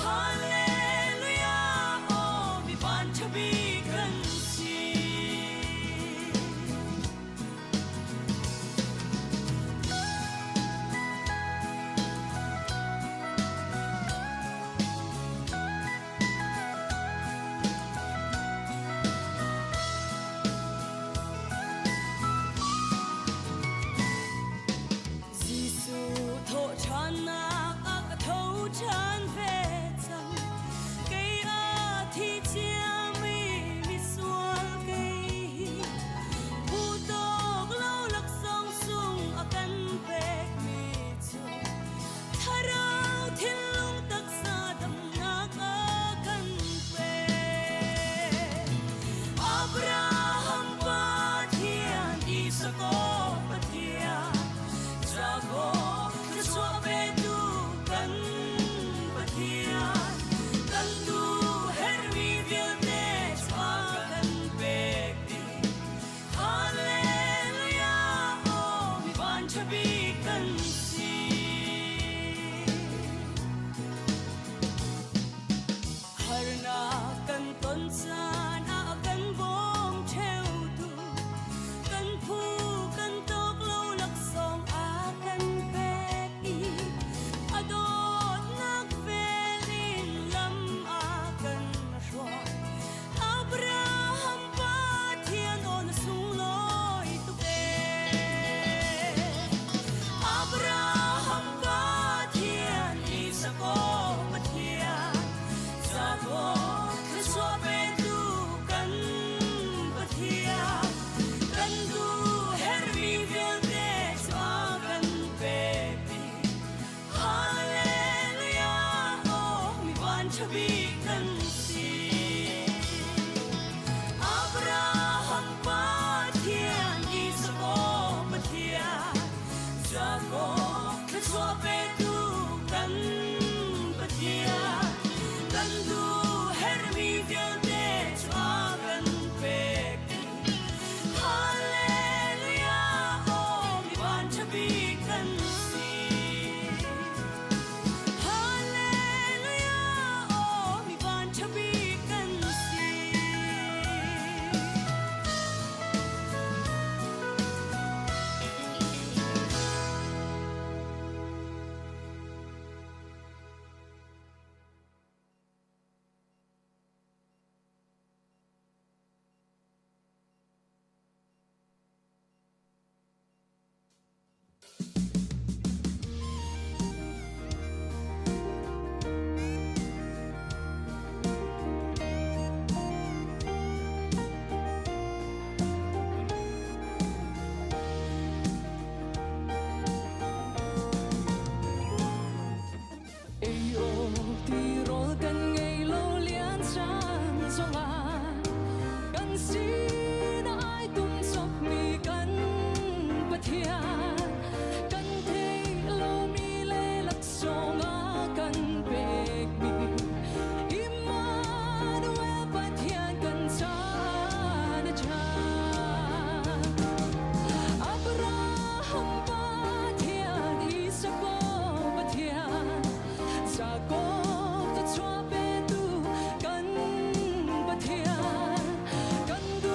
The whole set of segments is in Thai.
Hallelujah, oh, mi van chabi kan si. Giêsu thọ chan na ác thâu chan về chân cây a thi chia mi mi sual cây hu tog lâu lắc song sung a kan về mi chu tharau thiên lung tak sa dam na ka kan về Abraham pa thian Isako pa thian Jago kesua betu kan pathian kan tu herwi vilte chwa kan bekti Hallelujah, oh, mi van chabi kan si. Harna kan ton san a kan bom theo tu kan phu kan tok lâu lak song a kan peki adot nak velin lam a kan shwa Abraham pa thian on sung loi tu ke Abraham pa thian Isako pa thian Jago kesua betu kan pathian kan du herwi vilte chwa kan pepi Hallelujah, oh, mi van chabi kan si. Abraham pa thian Isako pa thian Jago kesua betu kan pathian kan du herwi vilte chwa kan pepi Hallelujah, oh, mi van chabi kan si. Hallelujah, oh, mi van chabi kan si. Ayo tiro kan ngay lo lian chan zonga kan si na ai tum sok mi kan pathian kan thei lo mi le lak songa kan bek mi Emmanuel pathian kan cha na cha Abraham pathian Isako pathian Jago ta chwa betu kan pathian kan du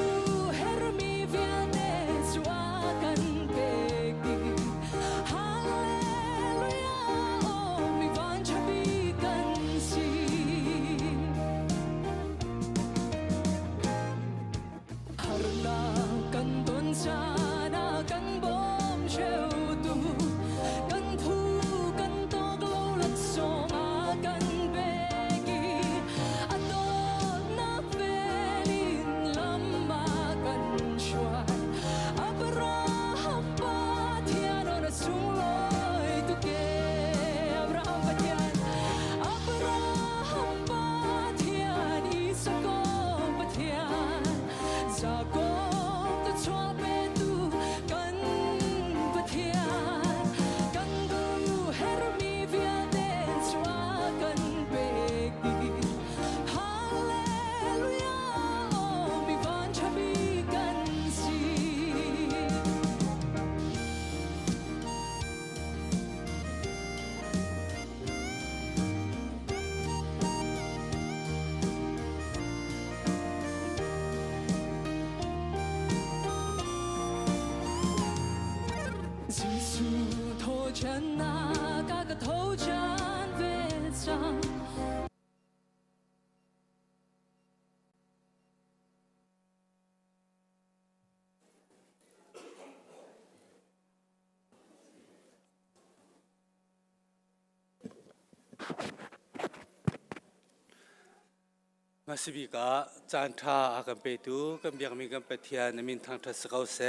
真那嘎个头战别上。มาสิบิกาจานทาอากัมเปตูกัมเบียงมีกัมเปทียนมินทางทัศเขาเส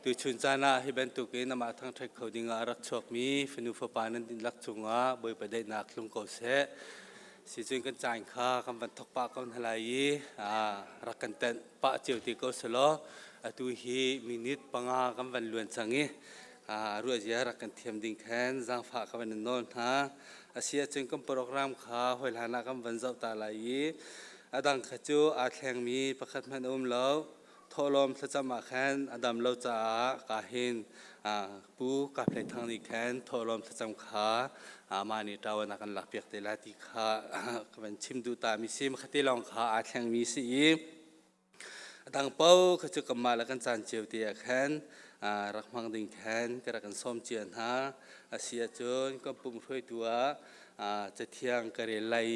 ตุชุนจานาฮิบันตุกินมาทางทัศเขาดิงอารักชกมีฟินุฟปานันดินลักจุงอาบอยประเดนักลุงเขาเสสิจุนกันจานข้ากัมบันทกปากกัมทลายรักกันเต็นปะเจียวติโกสโลตุฮีมินิตปังอากัมบันล้วนสังงี้รู้จักรักกันเทียมดิ่งแขนจางฝากกัมบันนนฮะอาเซียจุนกัมโปรแกรมข้าหอยลานากัมบันเจ้าตาลายอดังขจูอาแข่งมีประคัดมันเล่าทอลมทจมาแขนอดัมเล่าจ้ากาหินปูกับเพลทางนี้แขนทอลมทจำขามานี่เรานักันหลักเปียกเตลาติขากันชิมดูตามีซิมขัดที่ลองขาอาแข่งมีสีอดังเป้าขจูกับมาแล้วกันจานเจียวเตียแขนรักมังดิ่งแขนกระกันส้มเจียนฮะอาเซียจนก็ปุ่มช่วยตัวจะเที่ยงกระเรลัย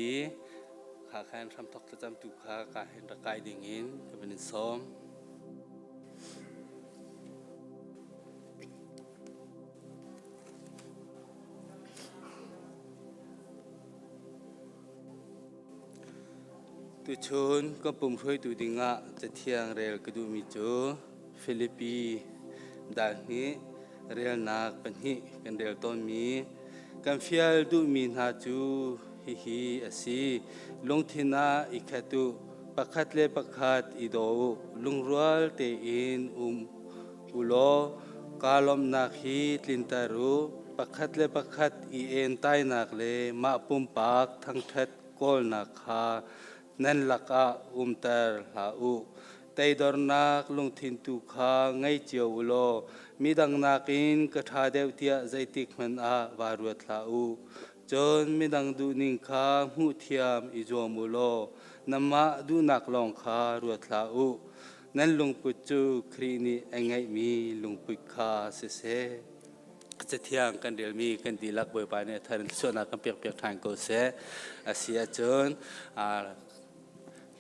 ข้าแขนทำทอกจำตุข้ากาเห็นระกายดิ่งอินก็เป็นซ้อมตุชนก็ปุ่มช่วยตุดิ่งจะเที่ยงเรลกระดูมิจูฟิลิปปีด่านนี้เรียลนักเป็นหิกันเรียลต้นมีกันฟิลดูมีนาจูฮิอสีลงทินาอิขตุปักขัดเลปักขัดอิโดลุงรัวเตอินอุโลกาลมนักฮีลินตารุปักขัดเลปักขัดอีเอ็นไตนักเลมาปุ่มปากทั้งเท็ดกอลนักฮานั่นลักอาตาลาอุไตดอร์นักลงทินตุข้าไงเจียวอุโลมีดังนักินกระทาเดวเตียใจติกมันวารุตลาอุจนมีดังดูนิงข้าหูเทียมอิจวมุโลนำมาดูนักลองข้ารวดลาอุนั่นลุงปุจจูครีนีเองไงมีลุงปุจข้าเสเสจะเที่ยงกันเดียวมีกันดีลักเบอร์ไปเนี่ยท่านส่วนนักกันเปียกเปียกทางโกเสอาเซียจน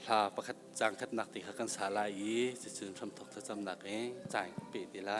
ลาประคัดจางคัดนักติขักันสาลายจะจนทำตกจะจำหนักเองจ่ายปีดีไล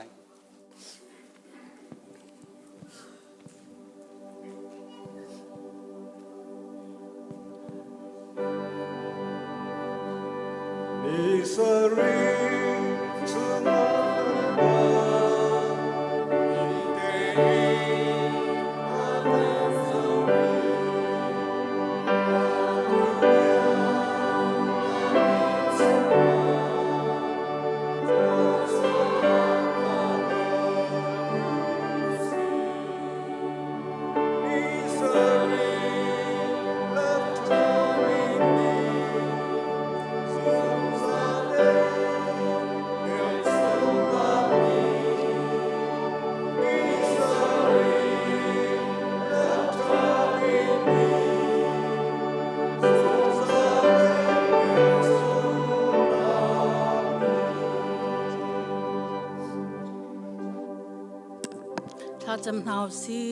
ถ้าจำนาวสิ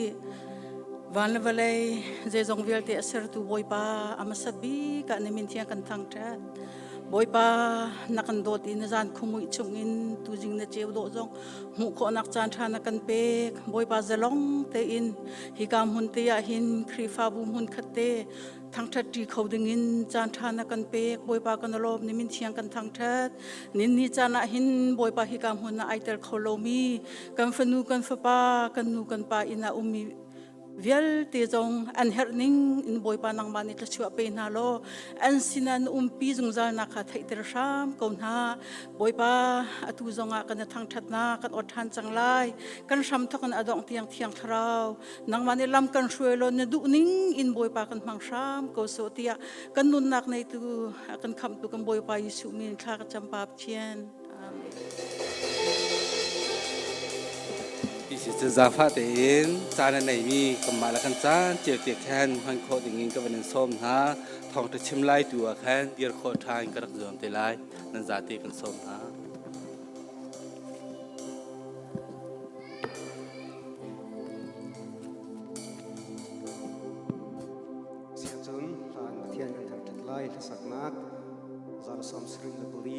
วันวันเลยเจจงเวลเตอเสรตูบอยปาอามาสับบีกันในมินเทียงกันทางแท้บอยปานักกันโดดอินจานขมุยชงอินตูจิงเนเจียวโดจงหูโคนักจานทานักกันเปกบอยปาจะลงเตอินฮิกามหุนเตียหินครีฟาบุมหุนขัดเตทางทัดดีเขาดึงอินจานทานักกันเปกบอยปากันลบในมินเทียงกันทางแท้นินนิจานะหินบอยปาฮิกามหุนนาไอเตอร์เขาโลมีกันฟนูกันฟปากันนูกันปาอินาอุมีเวลที่จงอันเฮร์นิงอินบอยปานังมานิตชัวเป็นฮาโลอันสินันปีจงจานักขัดให้เตอร์ชามกอนฮาบอยปาอตุจงอากันทางทัดนากันอดทันจังไลกันชำทักันอดองเทียงเทียงทราวนังมานิลำกันช่วยลนดุนิงอินบอยปากันมังชามก็โซเตียกันนุนนักในตัวกันคำตัวกันบอยปายิสุมินข้ากันจำปาบเชียนที่จะจาฟ้าเต็นจานไหนมีกำมาละกันจานเจียวเตียแคนพันโคดิ่งอินก็เป็นส้มฮะทองจะชิมไล่ตัวแคนเดียร์โคทานกระดักเดิมเตไลนั่นจาตีกันส้มฮะ lai saknak zar sam sring na turi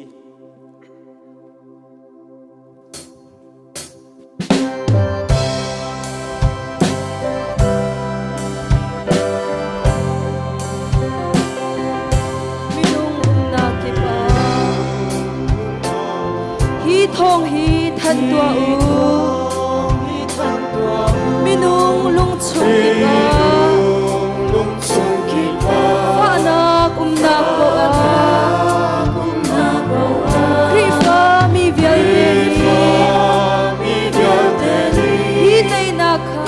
thong hi thân tua minung lung chung ki ba fa na na ko kri fa mi vial te hi nei na kha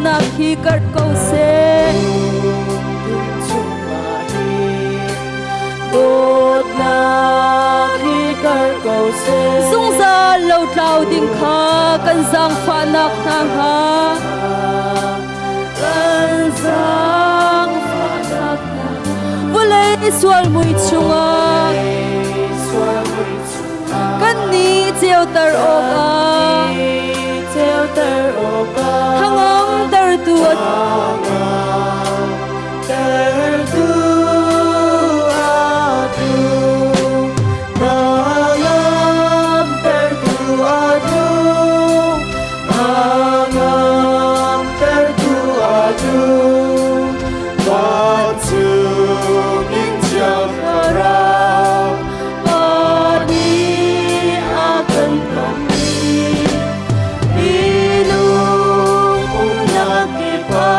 na khi cart câu se đột na khi cart câu se sung ra lâu trao ding kha kan giang pha nak na ha kan giang pha nak na vole sual mui chunga kan ni cheu tar oka cheu tar oka hangam tar tuat tar tu atu hangam tar tu atu hangam tar tu atu batu in jangara bani akan kami ilung nakipa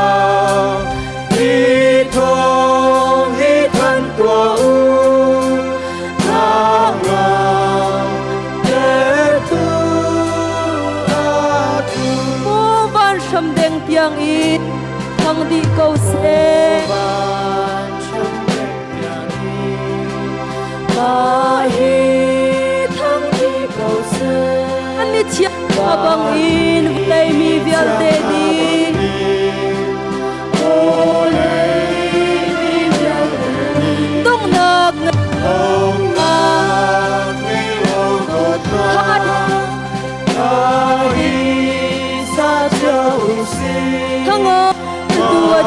sẽ và hi thăng hi cầu sẽ anh mi chia và bằng in đây mi viết tê đi ô lê mi viết tung nạc tung nạc mi lâu cột hát hi sa châu si thăng ngô tua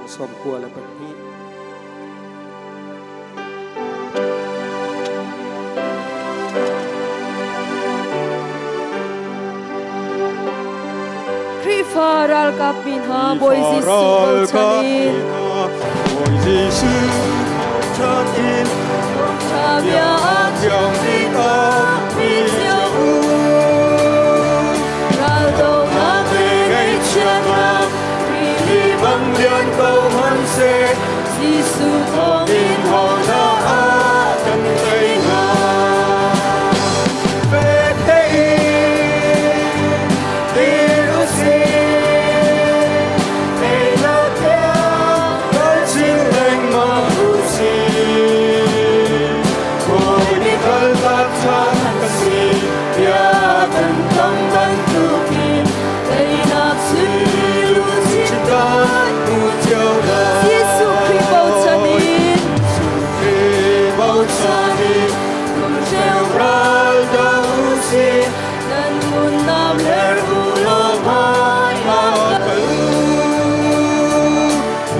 som kua la ban hi Krifaral kapin ha boy jisu chanin boy jisu chanin Chavia yang di mi siêu Rao đâu na về ngày chân nam Vì bằng liên câu hoan xê Giêsu thong in họ ra cần thấy ngà về thế điều gì để là theo với chính lành mà hữu gì rồi đi thân ta chẳng có gì Ya cần tâm văn tu kinh Đây nạp suy lưu chỉ ta một chiều là Giêsu Christ bầu chanin khi bao chanin Cùng treo ra đâu gì Nan mun nam ler ulo mai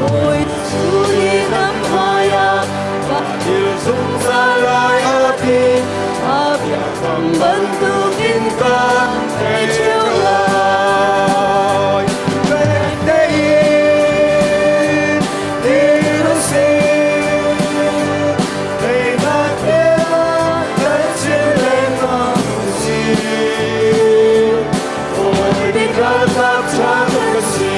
Môi suri nam haya Và điều dung ra lại hati Hợp cầm bấn tu kinh con Để chiều lại về đây điều gì để mà theo tới trên lên mà gì ôi biết ra tháp chẳng có gì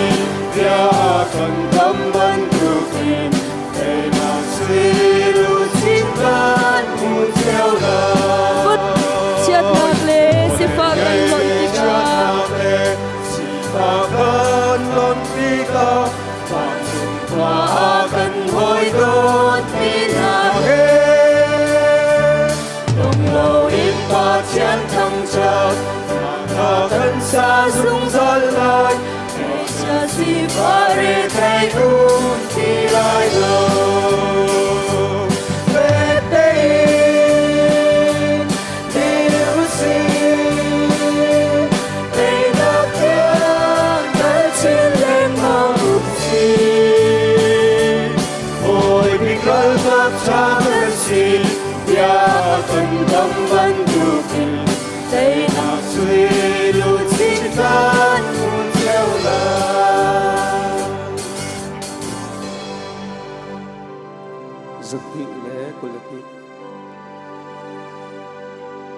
ya cần tâm vẫn tu tin để mà suy lưu chính tan muốn theo Vứt lời chiết nạc lê sẽ phá gần lộn đi cả Đồng lâu ít ta chén thăng chợt Thà thân xa rung rắn lại Cha si Và để thay u thì lại ngờ Về đây điều gì để nó tiếng tới trên lên mong ước gì ôi vì cơn pháp cha thân gì ya cần tâm vẫn đủ tình Đây mà suy lưu chính ta muốn theo lời zak hi le kul hi Hãy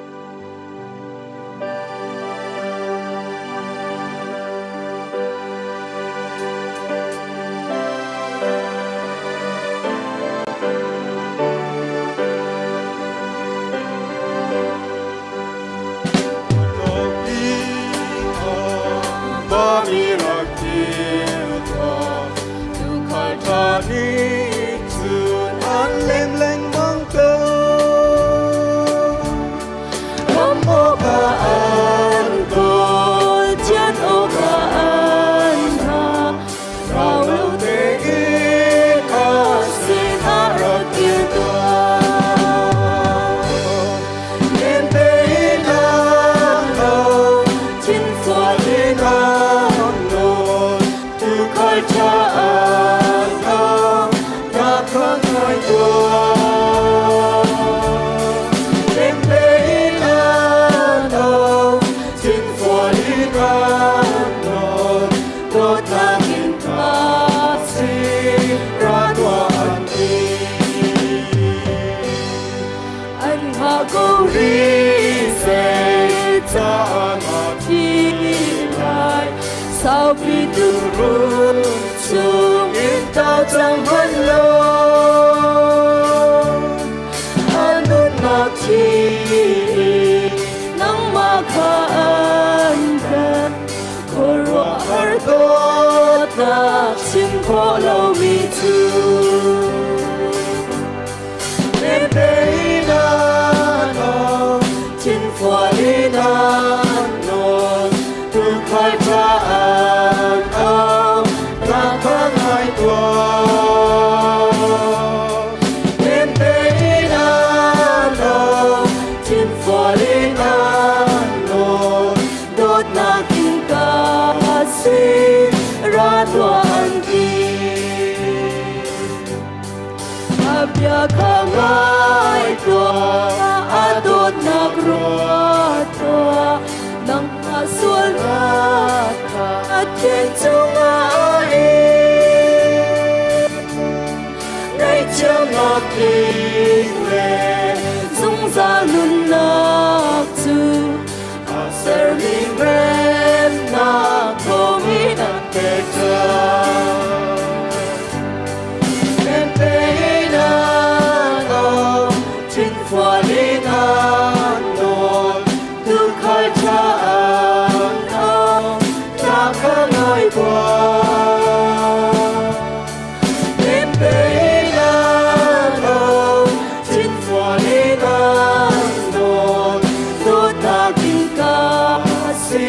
subscribe cho kênh Ghiền Mì Gõ để không bỏ lỡ những video hấp dẫn ri se cha na chi lại sao bị tu run chung in tao chẳng vẫn lo anun na chi nang makaanda korwa ardo na chim ko lo mi tu em đây na no chin phua đi na no tu khai cha an ao na khang hai tua em đây na no chin phua đi na no đốt na kinh ca si ra tua an ti abya khangai tua a đốt na grua tua nang asul na a chen chung ai nay chưa ngọt kinh lệ dung ra nun na tu ser linh rem na thô mi na tê cha em tê na no chính phua đi na no tu khai cha an ao na khá ngồi qua em tê na no chính phua đi na no đốt na kinh ca si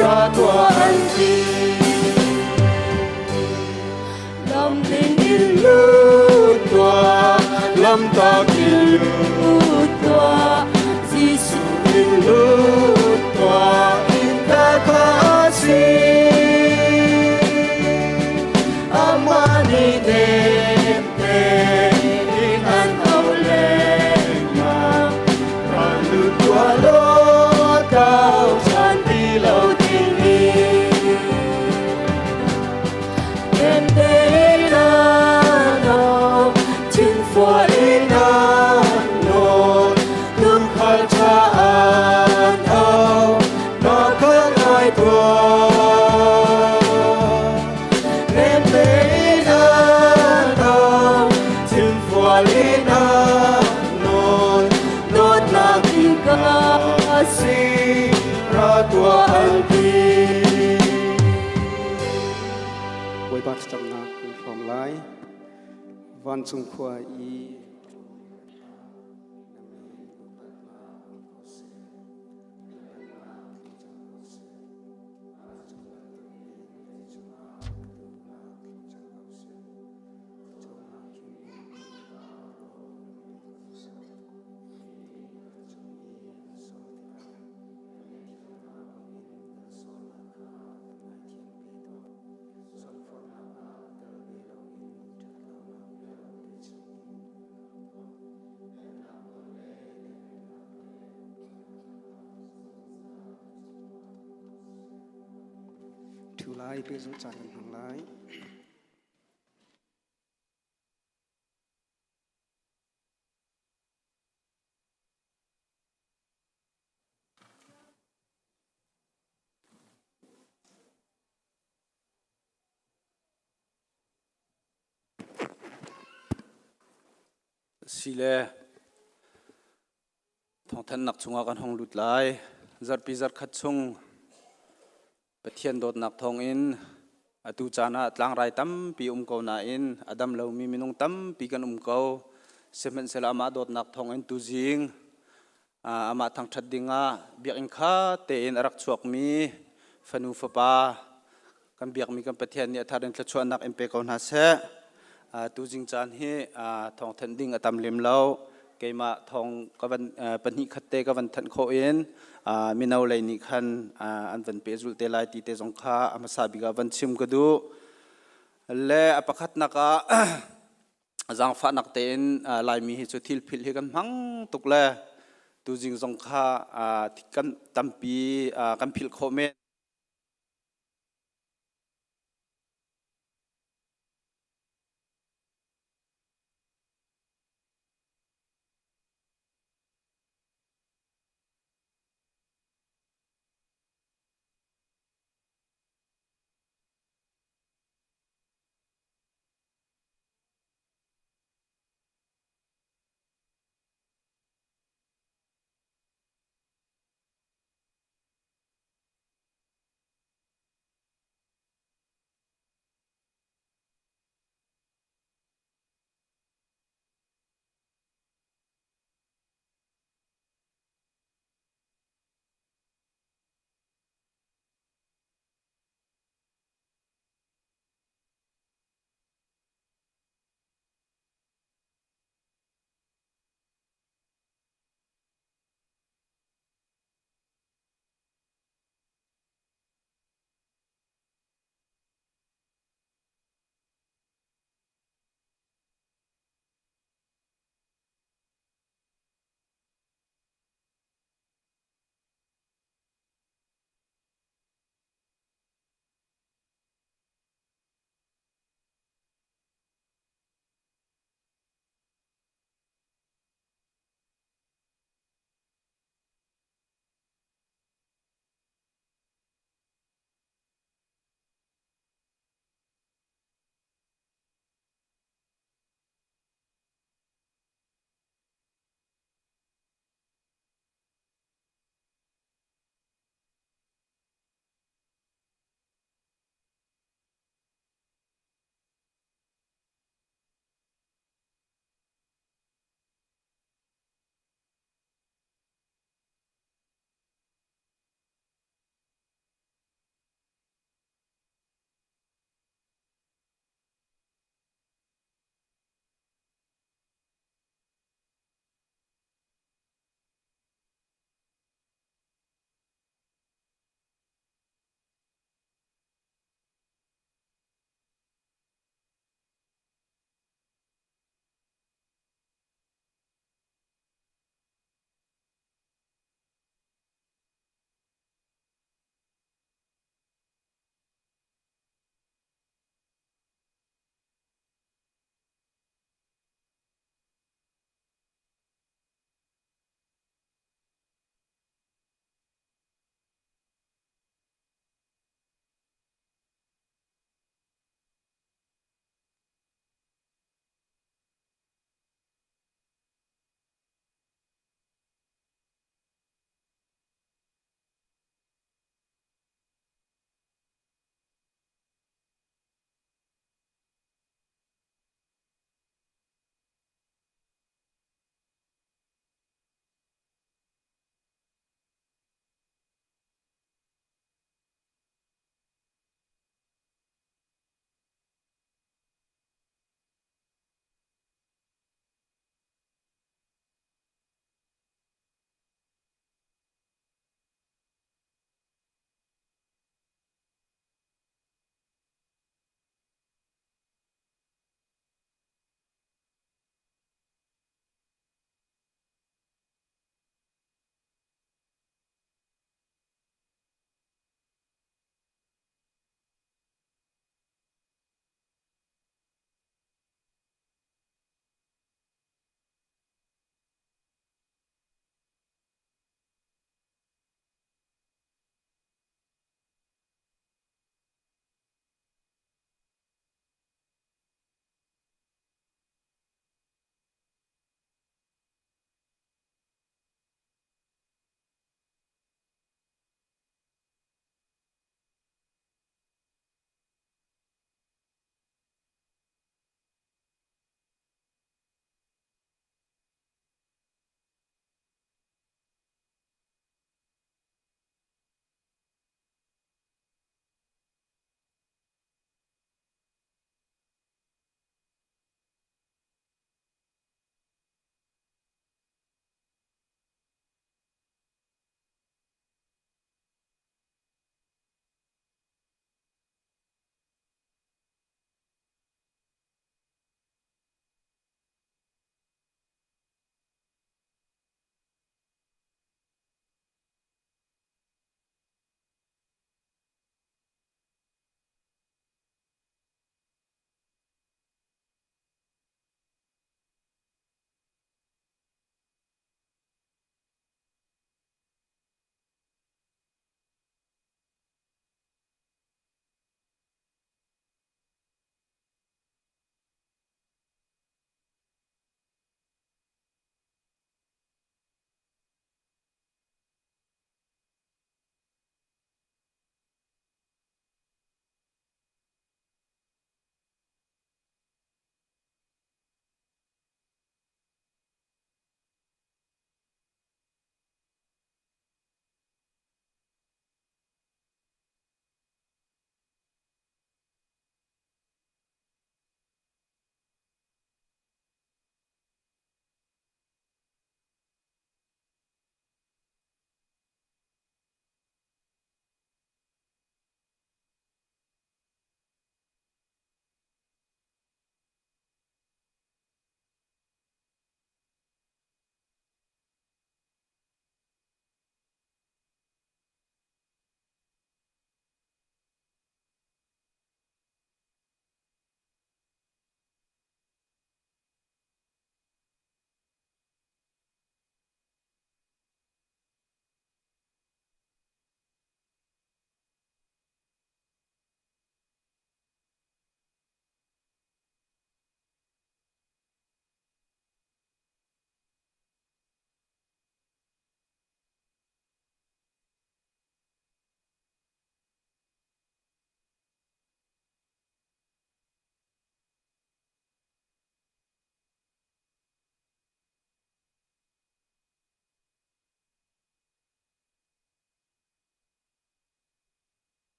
ra tua an ti lam đình in lu tua lâm ta kỳ lu tua Giêsu in lu tua in ta khá si amani nem te in an au le ma ra lu tua lo tao chan ti lâu tình em tê na no chính phua đi na no tương khai cha an ao nó khá ngài tua em tê na no chính phua đi na no đốt na kinh ca si ra tua an ti Quay bắt trong nạc from lái Văn chung khoa y Thủ lái bây giờ trả lần hàng lái Sile thong thân nặc chunga kan hong lut lai zar pi zar khat chung pathian dot nak thong in atu chana tlang rai tam pi ko na in adam lo mi minung tam pi kan ko semen sel ama dot nak thong in tu jing ama thang that dinga biak in kha te in arak chuak mi fanu fa pa kan biak mi kan pathian ni atharin thla chuan nak empe ko na se tu jing chan hi thong than ding atam lim lo keima thong kavan pani khatte kavan than kho in minau lai ni khan an van pe zul te lai ti te jong kha ama sabi ga van chim ka du le apakhat naka jang fa nak te in lai mi hi chu thil phil hi kan mang tuk le tu jing jong kha kan tampi kan phil kho me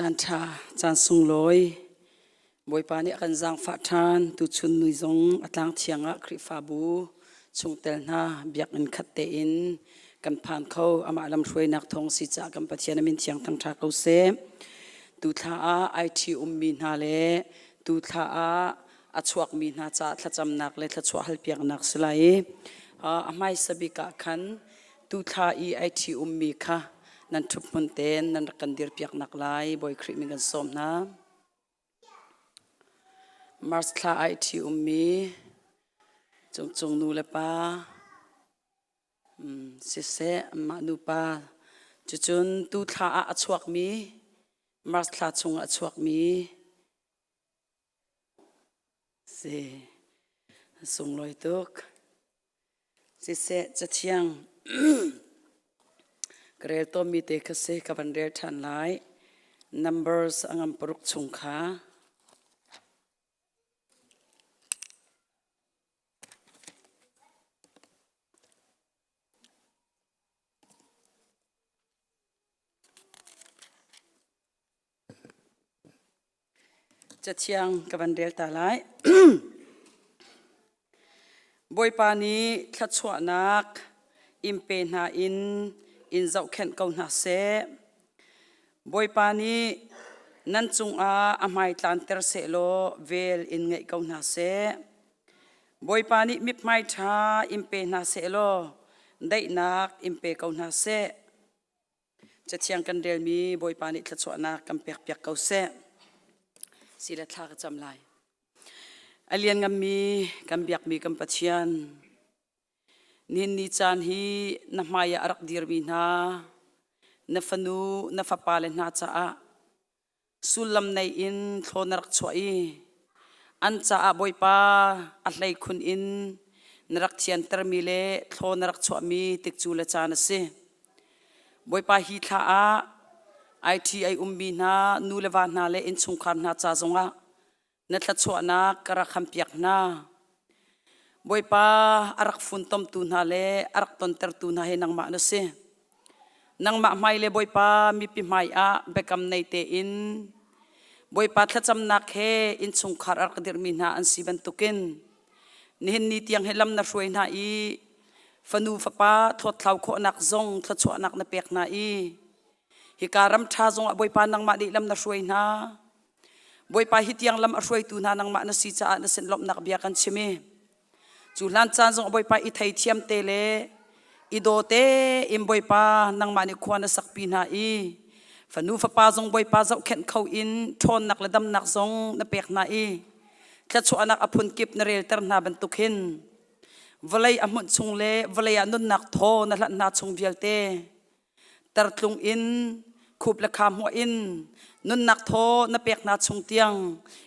จานชาจานสุงลอยบอยปานี่กันจางฟ้าทานตุชุนนุยจงอัตลังเทียงะคริฟาบูชงเตลนาเบียกอินขัดเตอินกันผ่านเขาอามาลำช่วยนักทองสิจากกันปะเทียนมินเทียงทั้งชาเขาเซตุท่าไอทีมีนาเลตุท่าอัชวกมีนาจ่าทัจำนักเลทัชวกฮัลเปียกนักสไลไม่สบิกะขันตุท่าไอทีมีค่ะนั่นทุบมันเต้นนั่นกันเดียร์เปียกนักไลบอยคริมิกันสมนะมาร์สคลาไอทีมีจงนูเลปาสิเสมานูปาจุนตุท่าอัชวกมีมาร์สคลาจงอัชวกมีเสส่งลอยตุกสิเสจะเที่ยงกระเรตัวมีเตคเสกับเรทันไล numbers อังปรุกชงขาจะเที่ยงกับเรตาไล บอยปานีทัดชวนักอิมเปนาอินเจ้าเข็นเกาหน้าเสบอยปานีนั่นจงอาไม่ตันเตอร์เซโลเวลอินไงเกาหน้าเสบอยปานีมิบไม่ท่าอิมเปนาเซโลได้นักอิมเปเกาหน้าเสจะเที่ยงกันเดลมีบอยปานีทัดชวนักกำเปียกเปียกเกาเสสิละท่ากจำลายอเลียนกำมีกำเบียกมีกำปัจจัยนินนิจานฮีนมายารักดีร์มีนานฟนูนฟปาเลนาจ้าสุลัมในอินโทนรักช่วยอันจ้าบอยปาอัลไลคุณอินนรักเทียนเตอร์มิเลโทนรักช่วยมีติกจูเลจานเสบอยปาฮีท่าไอทีไอมีนานูเลวานาเลอินชุงคารนาจ้าจงะนัทชวนักกระคำเปียกนาบอยปาอารักฟุนตอมตูนาเลอารักตอนเตอร์ตูนาเฮนังมาเนเซนังมาไม่เลบอยปามีปิไม่เบกำในเตอินบอยปาทัจำนักเฮอินสงขารอารักเดอร์มินาอันสีบันตุกินนี่เห็นนิตยังเฮลัมนาช่วยนาอีฟนูฟปาทดเท้าโคนักซงทัชวนักนาเปียกนาอีฮิการัมชาซงบอยปานังมาดิลัมนาช่วยนาบอยปาฮิตยังลำอรวยตูนานังมาณสิจ้าณสินลบนักเบียกันใช่ไหมจูลันจานจงบอยปาอิทัยเทียมเตเลอิโดเตอิมบอยปานังมานิควานสักปีนาอีฝันูฟปาจงบอยปาเจ้าเข็นเขาอินทนนักละดำนักจงนเปียกนาอีแค่ชัวนักอภุนกิบนเรลเตอร์นาบรรทุกหินวลัยอมุนชงเลวลัยอนุนนักโทนละนาชงเวียลเตตร์ลุงอินคูบละคำหัวอินนุนนักโทนเปียกนาชงเตียง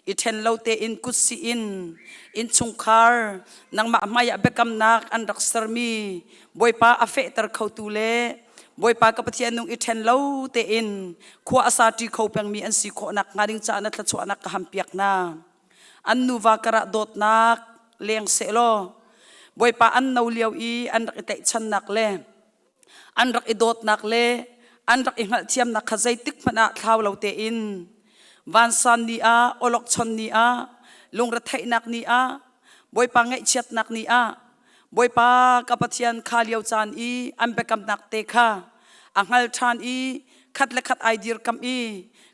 อิเทนเลาเตอินกุศอินชงคาร์นังมาไม่อยากเบกำนักอันรักสรมีบอยปาอเฟตร์เขาตูเลบอยปากระเทียนนุงอิเทนเลาเตอินขัวอาซาติเขาเพียงมีอันสีโคนักงาดิงจานัทชวนักหำเปียกนาอันนูวากระโดดนักเลี้ยงเสโลบอยปาอันนาเลียวอีอันรักเตชันนักเลอันรักอิโดดนักเลอันรักอิงเทียมนักขจายติกมันอาท้าวเราเตอินวันสันนีอาอลกชนนีอาลุงรัฐนักนีอาบอยปาไงเชียดนักนีอาบอยปากับปะเทียนคาเลียวจานอีอันเบกำนักเตค่ะอังฮัลชานอีขัดและขัดไอเดียร์กัมอี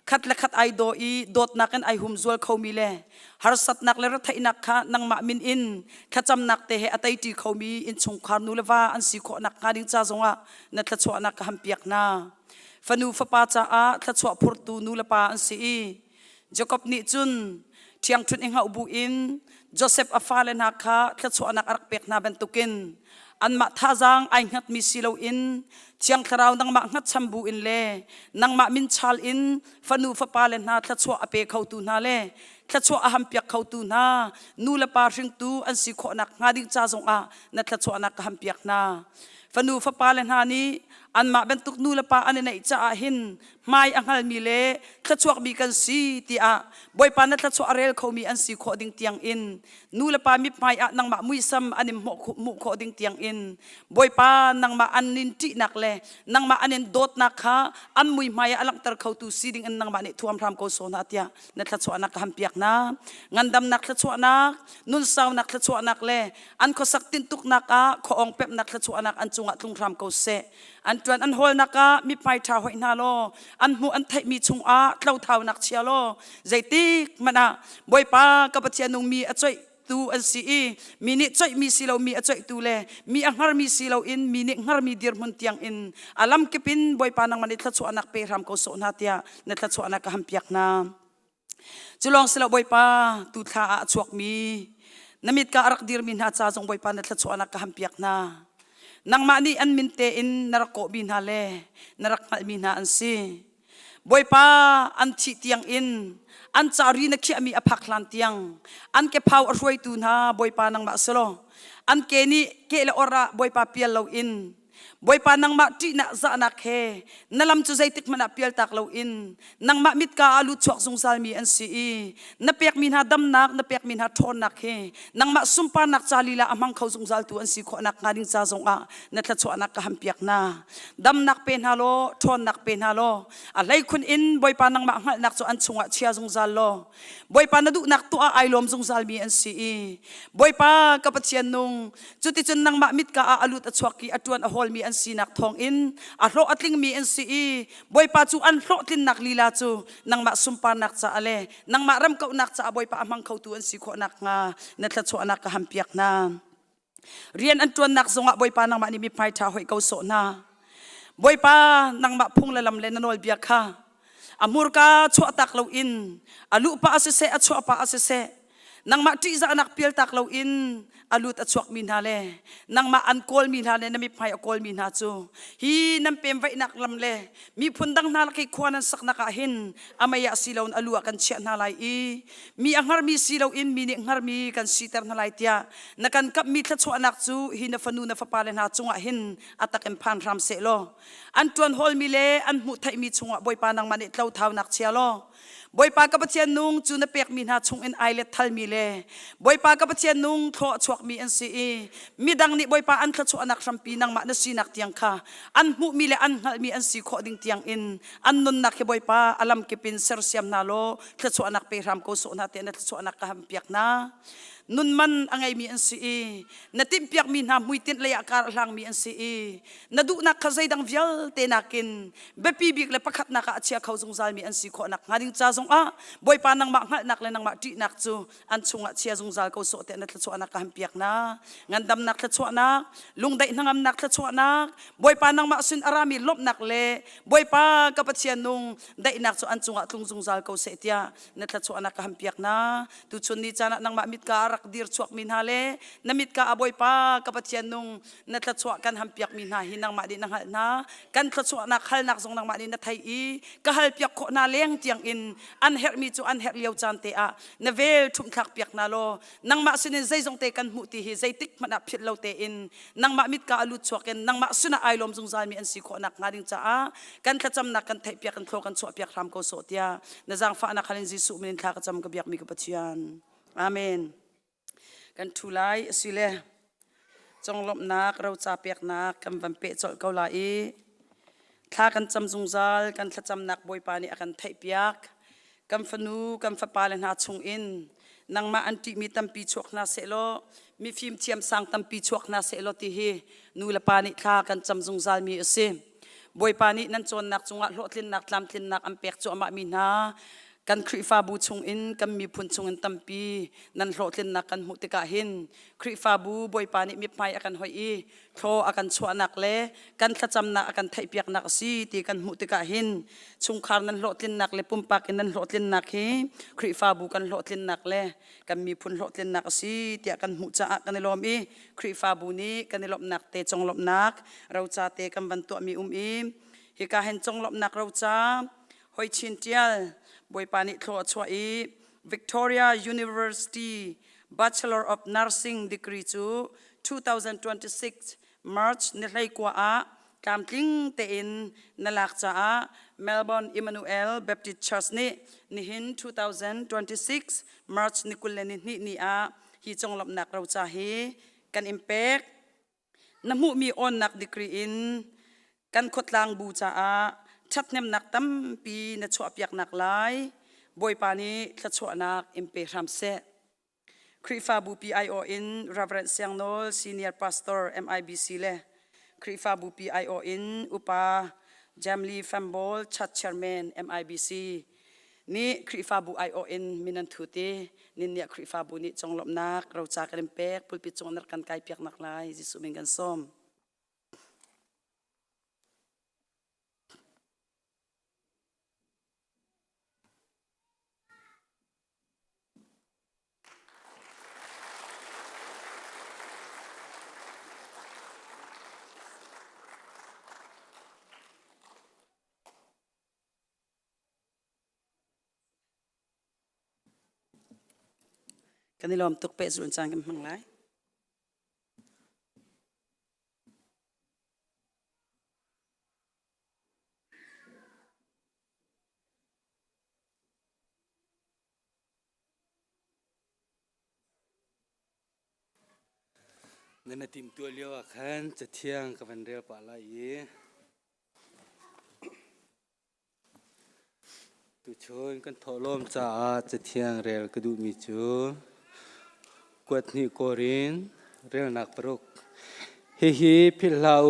ขัดและขัดไอโดอีโดดนักกันไอหุมจวลเขามีเลฮาร์สัตนักและรัฐนักค่ะนังมามินอินขัดจำนักเตะอัตไอตีเขามีอินชงคาร์นูเลวาอันสีโคนักงาดิงจ้าจงะนัทชวนักฮัมเปียกนาฟนูฟปาจ้าทัชวพุรตูนูเลปาอันสีจกบนิจุนเทียงชุนอิงหาอุบุอินโจเซฟอัฟาเลนักค่ะทัชวนักอารักเปียกนาเบนตุกินอันมาท่าจางไอหัดมิสิโลอินเทียงคราวนังมาหัดชัมบูอินเลนังมามินชาลอินฟนูฟปาเลนาทัชวอเปเขาตูนาเลทัชวอาหัมเปียกเขาตูนานูเลปาริงตูอันสีโคนักงาดิงจ้าจงอานัททัชวนักหัมเปียกนาฟ fanu fa palen hani an ma ben tuk nu la pa an nei cha hin mai angal mi le thachuak bi kan si ti a boy pa na thachuak rel kho mi an si kho ding tiang in nu la pa mi mai a nang ma mui sam anim mu kho ding tiang in boy pa nang ma an nin ti nak le nang ma anin dot nak kha an mui mai alak tar khau tu si ding an nang ma ni thuam ram ko so na tia na thachuak nak ham piak na ngandam nak thachuak nak nun saw nak thachuak nak le an kho sak tin tuk nak a kho ong pep nak thachuak nak an chunga tlung ram ko se an tuan an hol naka mi pai tha hoi na lo an mu an thai mi chung a tlau thau nak chia lo zaiti mana boy pa ka pathian nung mi achoi tu an si e mi ni choi mi silo mi achoi tu le mi angar mi silo in mi ni ngar mi dir mun tiang in alam kipin boy pa nang mani thachu anak pe ram ko so na tia na thachu anak ka hampiak na chulong silo boy pa tu tha a chuak mi namit ka arak dir min ha cha jong boy pa na thachu anak ka hampiak na nang mani an minte in narako bin hale narak min ha an si boy pa an thi tiang in an chari na khi ami aphak lan tiang an ke phau aroi tu na boy pa nang ma solo an ke ni ke la ora boy pa pial lo in boy pa nang ma ti na za na khe nalam chu zai tik mana pial tak lo in nang ma mit ka alu chuak zung sal mi an si e na pek min ha dam nak na pek min ha thon nak he nang ma sumpa nak chalila amang khau zung zal tu an si kho nak ngaring cha zong a na tha chu anak ka ham piak na dam nak pen ha lo thon nak pen ha lo a lai khun in boy pa nang ma ngal nak chu an chunga chia zung zal lo boy pa na du nak tu a ai lom zung zal mi an si e boy pa ka pathian nung chuti chun nang ma mit ka a alut a chuak ki atuan a hol mi an si nak thong in a hlo atling mi an si e boy pa chu an hlo tin nak lila chu nang ma sumpa nak cha ale nang ma ram kau nak cha boy pa amang khau tu an si kho nak nga na tha chu anak ka ham piak na rian an tuan nak zonga boy pa nang ma ni mi pai tha hoi kau so na boy pa nang ma phung la lam le na nol biak kha amur ka chu tak lo in alu pa asese a chu pa asese nang ma ti za anak pial tak lo in alut atsuak min hale nang ma an kol min hale na mi phai kol min ha chu hi nam pem vai nak lam le mi phundang na ki khwanan sak na ka hin amaya silon alu kan chia na lai i mi angar mi silo in mi ni ngar mi kan sitar na lai tia na kan kap mi thachu anak chu hi na fanu na fa palen ha chunga hin atakem phan ram se lo an tuan hol mi le an mu thai mi chunga boy pa nang mani tlau thau nak chia lo boy pa ka pathian nung chu na pek min ha chung in ailet thal mi le boy pa ka pathian nung tho chuak mi an si e mi dang ni boy pa an tha chu anak rampi nang ma na sinak tiang kha an mu mi le an ngal mi an si kho ding tiang in an nun nak ke boy pa alam ke pin ser siam na lo tha chu anak pe ram ko so na te na tha chu anak ka ham piak na nun man angai mi an si e na tim piak mi na muitin le akar lang mi an si e na du nak khazai dang vial te nakin be pi bik le pakhat na ka achia khau zung zal mi an si kho nak ngaring cha zong a boy pa nang ma ngal nak le nang ma ti nak chu an chunga chia zung zal ko so te na tha chu anak ka ham piak na ngandam nak tha chu anak lungdai nangam nak tha chu anak boy pa nang ma sun arami lop nak le boy pa ka pathian nung dai nak chu an chunga tlung zung zal ko se tia na tha chu anak ka ham piak na tu chun ni chana nang ma mit ka dir chuak min hale namit ka aboy pa kapathian nung na tla chuak kan hampiak min ha hinang ma di nang hal na kan tla chuak na khal nak zong nang ma di na thai i ka hal piak kho na leng tiang in an her mi chu an her liau chan te a na vel thum thak piak na lo nang ma sunin zai zong te kan mu ti hi zai tik mana phit lo te in nang ma mit ka alu chuak en nang ma suna ai lom zong zal mi an si kho nak ngaring cha a kan tla cham na kan thai piak kan thlo kan chuak piak ram ko so tia na jang fa na khalin jisu min thla ka cham ka biak mi ka pathian amen kan thulai asile chonglop nak ro cha pek nak kam van pe chol ko la i thla kan cham zungzal kan thla cham nak boy pa ni akan thai piak kam fanu kam fa palen ha chung in nang ma anti mi tampi chok na se lo mi phim thiam sang tampi chok na se lo ti hi nu la pa ni thla kan cham zungzal mi ase boy pa ni nan chon nak chunga hlotlin nak tlam tlin nak am pek chu ama mi na kan khri fa bu chung in kan mi phun chung in tampi nan hlotlin na kan muti ka hin khri fa bu boy pa ni mi pai akan hoi i tho akan chua nak le kan thacham na akan thai piak nak si ti kan muti ka hin chung khar nan hlotlin nak le pumpak in nan hlotlin nak hi khri fa bu kan hlotlin nak le kan mi phun hlotlin nak si ti akan mu cha kan lom i khri fa bu ni kan lom nak te chonglop nak ro cha te kan ban to mi i hi ka hen chonglop nak ro cha hoi chin tial boy pani thlo chwa i Victoria University Bachelor of Nursing degree chu 2026 March นี่เลยกว่าตามทิ้งเตอินนลักจ้า Melbourne Emmanuel Baptist Church นี่หิน2026 March นี่กุลเลนินี่hi chong lop nak ro cha hi kan impact namu mi on nak degree in kan khotlang bu cha that nem nak tam pi na chu apyak nak lai boy pani thla chu nak impe ram se Krifa bu PIO in Reverend Siangnol Senior Pastor MIBC le Krifa bu PIO in upa Jamli Fambol Chat Chairman MIBC ni Krifa bu IO in minan thuti nin ya Krifa bu ni chonglop nak ro cha kan pek pulpit chong nar kan kai pek nak lai jisu ming kan som kan ni lom tuk pe zun chang kan mang laiนั่นทีมตัวเลี้ยวขันจะเที่ยงกับวันเรียวปะละยีตุชนกันทอลมจ้าจะเที่ยงเรียวกระดูมีจูกวดนี่โกรินเรียวนักปรุกเฮีพิลาว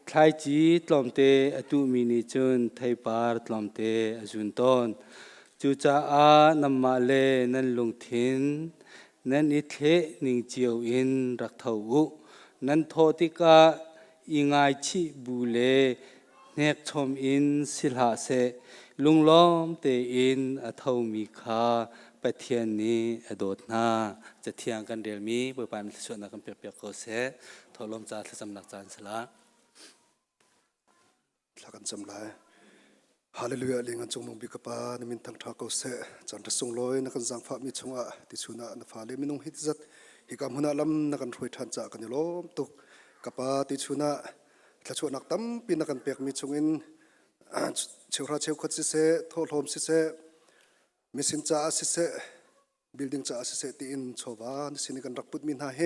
คลายจีตลอมเตอตุมีนิจุนไทยปาร์ตลอมเตอจุนตอนจูจ้านำมาเลนันลงทินนั่นอิเทนิงเจียวอินรักเท่าอุนั่นโทติกาอิงายชิบูเลเนกชมอินสิลาเสลุงล้อมเตอินอเท่ามีคาไปเทียนนี้อโดดนาจะเทียงกันเดียลมีเปิดปานส่วนนักกันเปียกๆก็เสทอลมจ่าที่สำนักจานสละหลักกันจำเลยฮาเลลูยาเลียงกันจงมงบิกปานมินทั้งทักเอาเสจันทร์ส่งลอยนักกันสังฟ้ามีชงะที่สุนัขนฟ้าเลมินงฮิตจัดฮิกามหุนาลำนักกันรวยทันจากกันยล้มตุกกปาที่สุนัขถ้าชวนนักตั้มปีนักกันเปียกมีชงอินเชวราเชวขดสิเสโทษโฮมสิเสมิสินจ่าสิเสบิลดิ้งจ่าสิเสตีอินโชวานสินิกันรักปุดมินหาเฮ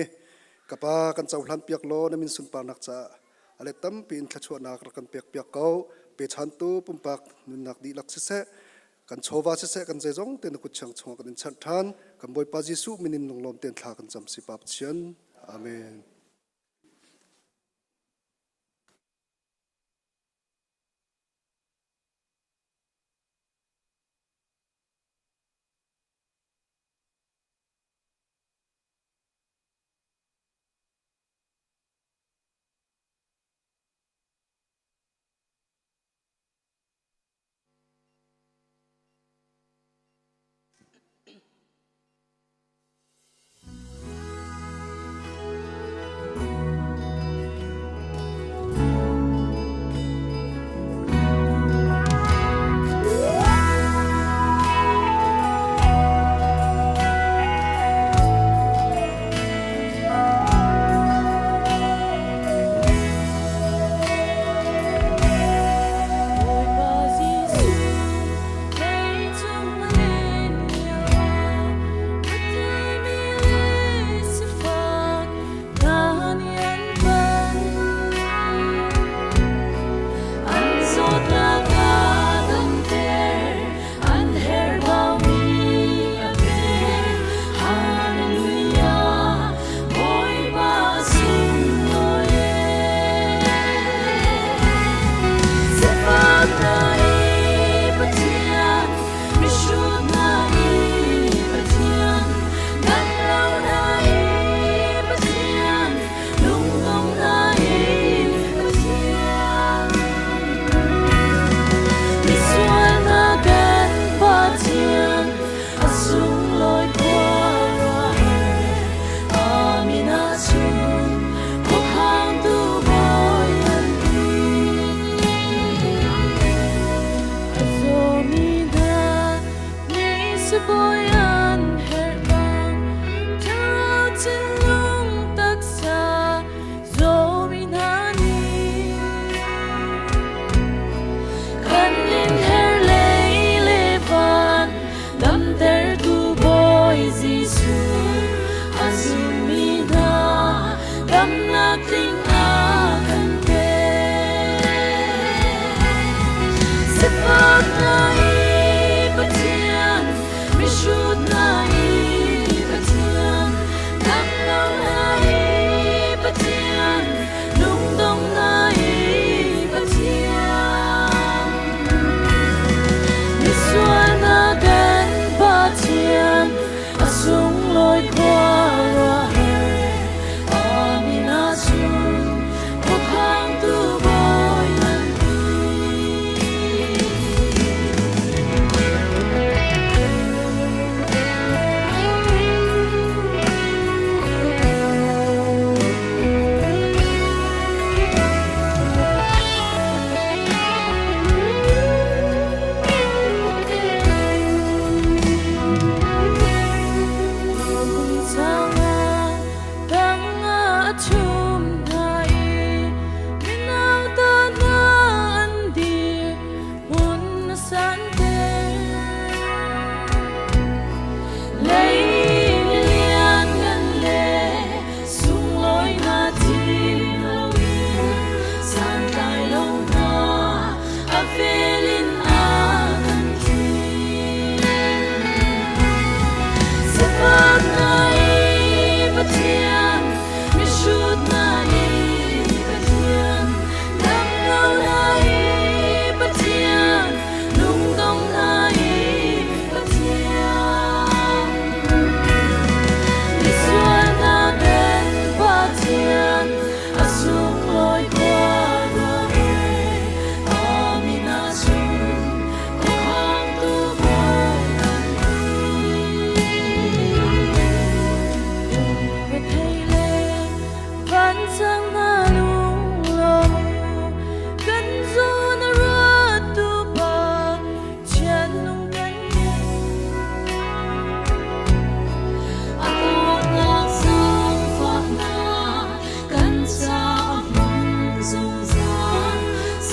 กปากันเจ้าหลันเปียกโลนมินสุนปานักจ่าอะไรตั้มปีนถ้าชวนนักรักกันเปียกเปียกเก่าเปชันตูปุ่มปักนุนนักดีลักสิเสกันโชวาสิเสกันใจจงเต็นกุดช่างชงกันชันทานกันบอยปาจิสุมินินลงลมเต็นทากันจำสิบาปเชียนอาเมน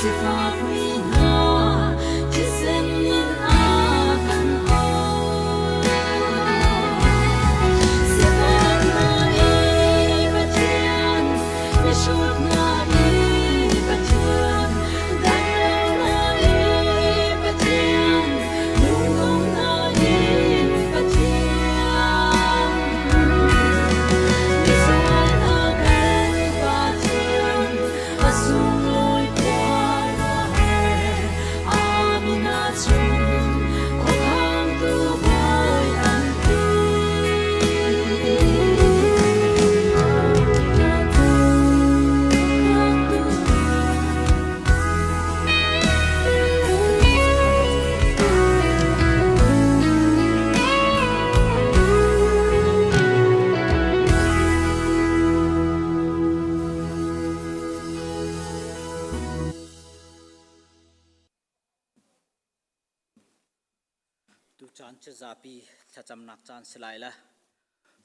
สิฝากมีหาที่เส้นยินอากันเอา Shoot nari patian, dai nari patian, lungong nari patian. Nisay akan patian, asung loy kuan ahe, amin achun, kukhang tu boy anti. tu chan che zapi thacham nak chan silai la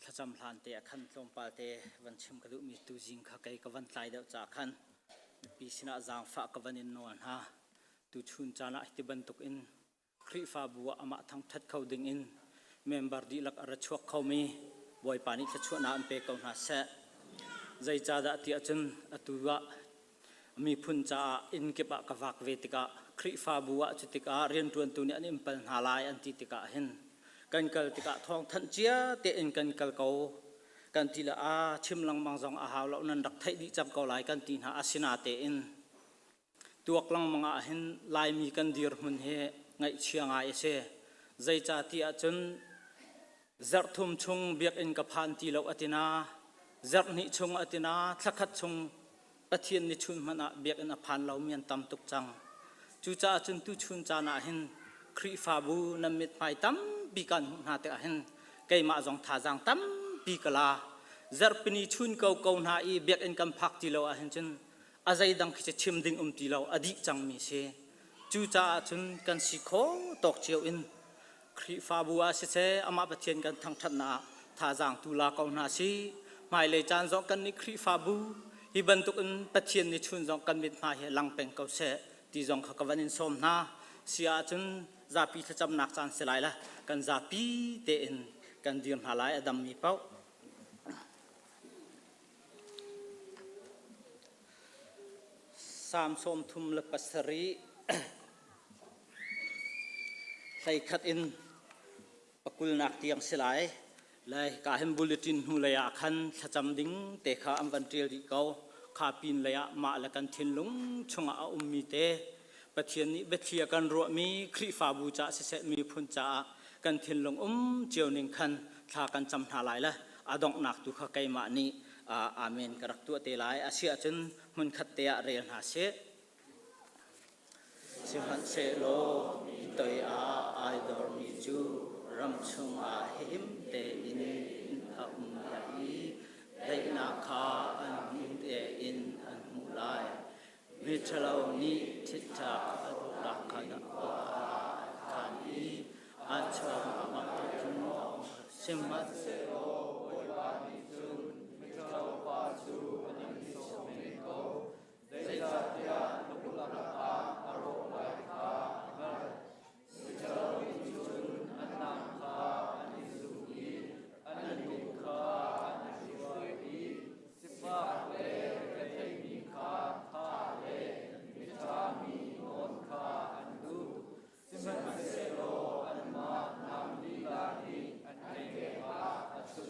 thacham hlan te khan tlom pal te van chim ka du mi tu jing kha kai ka van tlai deuh cha khan pi sina jang fa ka van in non ha tu chun chana ti ban tuk in khri fa buwa ama thang that khau ding in member di lak ara chuak khau mi boy pani kha chu na am pe kau na sa zai cha da ti achun atuwa mi phun cha in ke ba ka wak ve tika khri fa buwa chutika rian tuan tu ni an impal halai an ti tika hin kan kal tika thong than chia te in kan kal ko kan ti la a chim lang mang jong a haw lo nan dak thai di chap ko lai kan ti na asina te in tuak lang manga hin lai mi kan dir mun he ngai chianga ese zai cha ti a chun zar thum chung biak in ka phan ti lo atina zar ni chung atina thakhat chung pathian ni chun mana biak in a phan lo mian tam tuk chang chu cha chun tu chun cha na hin khri fa bu nam mit pai tam bi kan na te hin kai ma jong tha jang tam bi kala zar pini chun ko ko na i biak in kam phak ti lo a hin chun azai dang khi chim ding ti lo adi chang mi se chu cha chun kan si kho tok chiu in khri fa bu a se se ama pathian kan thang that na tha jang tu la ko na si mai le chan jong kan ni khri fa bu hi ban tuk in pathian ni chun jong kan mit ma he lang peng ko se ti jong kha kawan in som na sia chun zapi thacham nak chan selai la kan zapi te in kan diam halai adam mi pau sam som thum le pasari sai khat in pakul nak tiang selai lai ka hem bulletin hu la ya khan thacham ding te kha am van trial ri ko kha pin la ya ma la kan thin lung chunga a ummi te pathian ni bethia kan ro mi khri fa bu cha se mi phun cha kan thin lung chiao ning khan tha kan cham na lai la adong nak tu kha kai ma ni amen karak tu te lai asia chen mun khat te a rel na se simhan se lo toi a ai dor mi chu ram chung a him te in a ya i dai na kha an te in an mu lai mi chalo ni thita ra kha na kha ni a cha ma thun simhat se lo oi ba ni chun mi chalo pa chu an ni so me ko dai sa tia lu la ra a ro lai kha mi chalo ni chun an na kha an ni su i an ni kha an ni su i sipa le ke thai ni kha tha le mi cha mi non kha an du simhat se lo an ma nam li la ni an ke ba a chu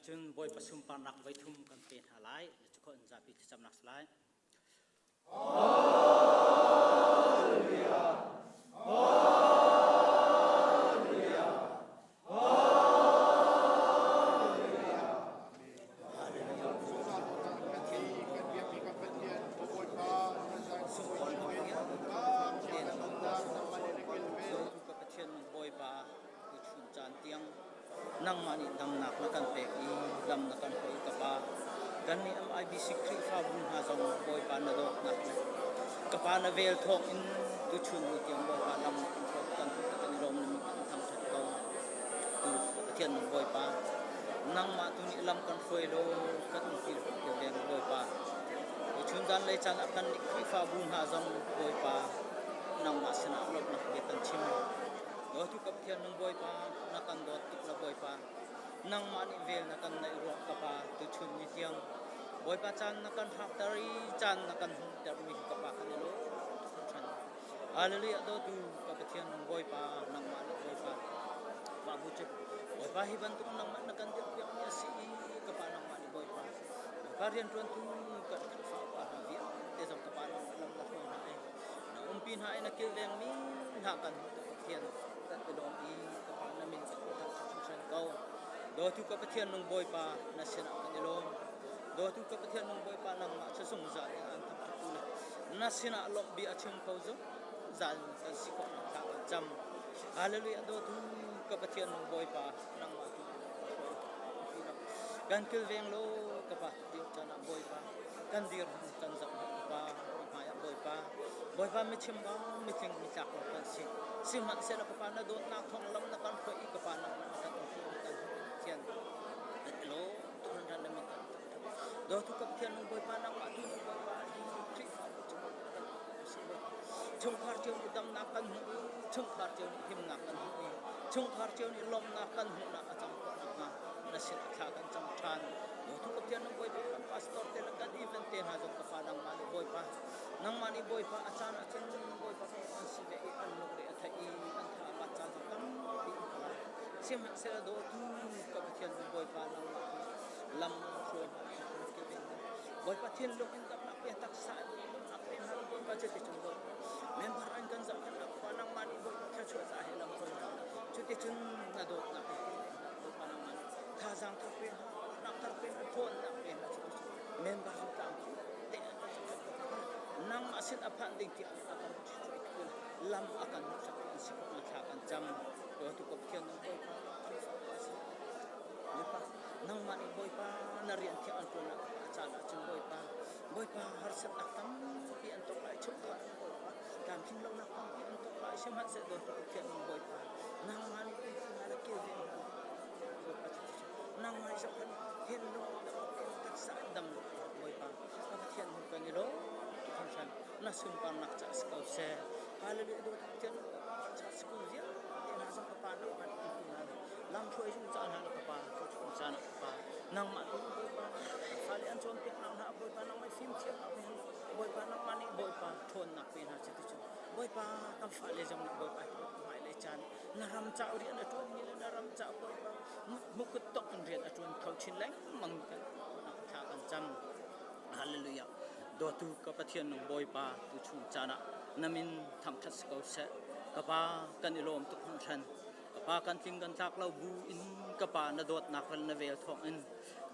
จุนบอยประชุมปานักไว้ทุ่มกันเป็นหาไลจุคนจะพิจารณาสไล nang mani dam nak na kan pek I lam na kan koi kapa kan ni am IBC kri fa bun ha zong boy pa na dok nak kapa na vel thok in tu chun ni tiang boy pa lam ko kan kan rom ni kan tham chat ko tu thian boy pa nang ma tu ni lam kan khoi lo kan ti ko den boy pa chun dan le chan akan ni kri fa bun ha zong boy pa nang ma sina lok nak ge tan chim do tu kap thian nang boy pa na kan dot tu la boy pa nang mani vel na kan nai ro ka pa tu chun ni tiang boy pa chan na kan hak tari chan na kan hum tar mi ka pa kan lo chan hallelujah do tu ka thian nang boy pa nang ma boy pa pa bu che boy pa hi ban tu nang ma na kan dia piak ni si ka pa nang ma ni boy pa pa rian tuan tu ka fa pa ha via te zong ka pa nang lam la ho na ai na pin hai na kil leng mi ha kan thian kan pe dom I ka pa na min sa ta chan kau do tu ka pathian nong boy pa na sina kan ilom do tu ka pathian nong boy pa nang ma sa sung za an thap thap tu na sina lok bi achim khau zo zan kan si ko na ka cham hallelujah do tu ka pathian nong boy pa nang ma tu kan kil veng lo ka pa ti chana boy pa kan dir kan za pa ma ya boy pa mi chim ba mi ting mi chak kan si man se la ka pa na do na thong lam na kan khoi ka pa na kan thian lo thon ran na mi do tu kap thian nong boy pa nang ma tu boy pa tri fa chung khar chiu ni dam na kan hu chung khar chiu ni him na kan hu chung khar chiu ni lom na kan hu na acham ko na na sin kha kan cham than do tu kap thian nong boy pa pastor te la kan even te ha jong ka pa nang ma ni boy pa nang ma ni boy pa achana chen boy pa kan si ve an no re thai an tha pa cha kam sim se do tu ka pathian boy pa nang lam so boy pa thien lok in dam na pe tak sa na pe ha boy pa che te chung boy member an kan za kan pa nang man boy pa cha chu za he lam so chu te chun na do na pe boy pa nang man tha jang tha pe na tar pe thon na pe na chu member su tam te nang asin aphan ding ti akan lam akan sa si ko na tha kan cham do tu ko thian nang boy pa lepas nang mani boy pa na rian thi an ko na achala chung boy pa har sat akam pi an tok lai chung boy pa kam thing lo na kam pi an tok lai sem hat se do thian nang boy pa nang mani pi na la ke ve nang mai sa kan hen lo da tak sa dam boy pa ka thian kan ni lo kan san na sum pa nak cha skau se hallelujah do thian cha skau dia na sa pa na man lam thoi chung cha na ka pa chung cha na pa nang ma tu boy pa hali an chon pe na boy pa nang mai sim che na boy pa nang mani boy pa thon na pe na che tu boy pa kam fa le jam boy pa mai le chan na ram cha ri na tu ni na ram cha boy pa mu kut tok an rian a chon khau chin leng mang kan tha kan cham hallelujah do tu ka pathian nong boy pa tu chung cha na namin tham thas ko se ka pa kan ilom tu hon than pa kan ting kan tak lau bu in ka pa na dot na kal na vel thong in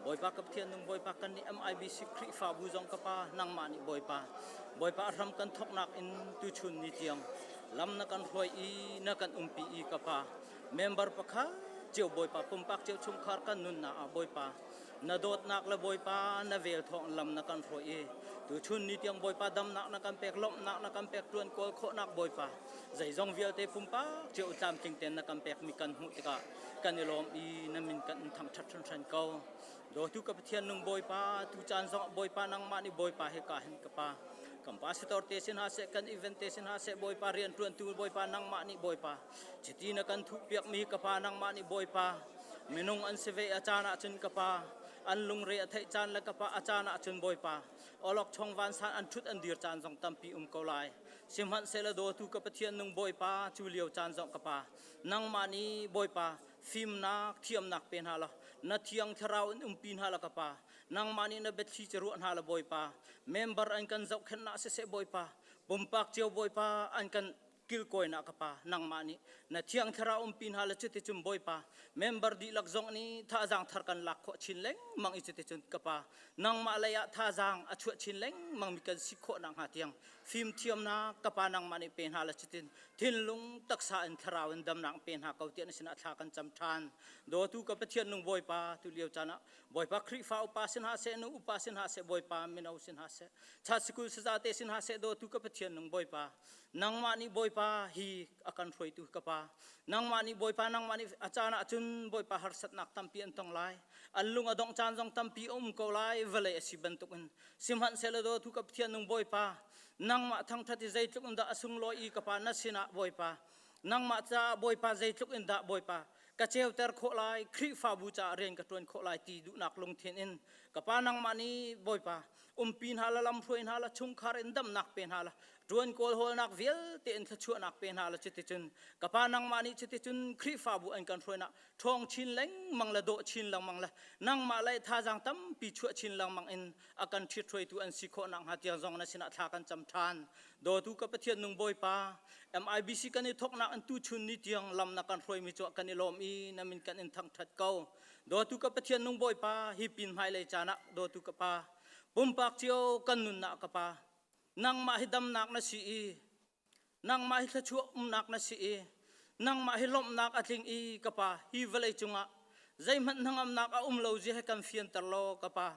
boy pa kap thian nung boy pa kan ni MIBC kri fa bu jong ka pa nang ma ni boy pa ram kan thok nak in tu chun ni tiang lam na kan hoi I na kan umpi I ka pa member pa kha chiu boy pa pum pak chiu chung khar kan nun na a boy pa na dot nak la boy pa na vel thong lam na kan hoi I tu chun ni tiang boy pa dam nak na kan pek lom nak na kan pek tuan kol kho nak boy pa zai jong vial te pum pa chiu tam ting ten na kan pek mi kan hu te ka kan ni lom I na min kan tham that chan chan kau do tu ka pathian nung boy pa tu chan zong boy pa nang ma ni boy pa he ka hin ka pa kapasitor te sin ha se kan event te sin ha se boy pa rian tuan tu boy pa nang ma ni boy pa chiti na kan thu piak mi ka pa nang ma ni boy pa menung an se ve achana chun ka pa an lung re thai chan la ka pa achana chun boy pa olok chong wan san an thut an dir chan jong tampi ko lai simhan se la do tu ka pathian nung boy pa chu liao chan jong ka pa nang ma ni boy pa phim nak thiam nak pen ha la na thiang tharau in umpin hala ka pa nang mani na betli cheru an hala boy pa member an kan zau khen na se boy pa pumpak cheu boy pa an kan kil koi na ka pa nang mani na thiang tharau umpin hala chete chum boy pa member di lak zong ni tha jang thar kan lak kho chin leng mang i chete chun ka pa nang ma laya tha jang a chu chin leng mang mi kan sikho nang ha tiang phim thiam na ka pa nang mani pen hala chitin thin lung taksa an tharau an dam nang pen ha kau tian sina tha kan cham than do tu ka pathian nung boy pa tu lieu chana boy pa khri fa upasin ha se nu upasin ha se boy pa minau sin ha se cha sikul sa te sin ha se do tu ka pathian nung boy pa nang mani boy pa hi akan throi tu ka pa nang mani boy pa nang mani achana chun boy pa har sat nak tampi an tong lai allung adong chan jong tampi ko lai vele si bantukun simhan sela do tu ka pathian nung boy pa nang ma thang thati zai tluk unda asung lo i ka pa na sina boy pa nang ma cha boy pa zai tluk inda boy pa ka cheu ter kho lai khri fa bu cha ren ka ton kho lai ti du nak long then in ka pa nang mani boy pa pin hala lam phroin hala chung khar in dam nak pen hala tuan kol hol nak vial te in chu nak pen hala chiti chun ka pa nang mani chiti chun khri fa bu an kan phroina thong chin leng mang la do chin lang mang la nang ma lai tha jang tam pi chu chin lang mang in akan thi throi tu an si kho nang ha tia jong na sina tha kan cham than do tu ka pathian nung boy pa MIBC kan ni thok na an tu chun ni tiang lam na kan throi mi chu kan ni lom i na min kan in thang that kau do tu ka pathian nung boy pa hi pin mai lai chana do tu ka pa pumpak chiao kan nun na ka pa nang ma hidam nak na si i nang ma hi chu nak na si i nang ma hi lom nak atling i ka pa hi velai chunga zai man nangam nak a lo ji he kan fian tar lo ka pa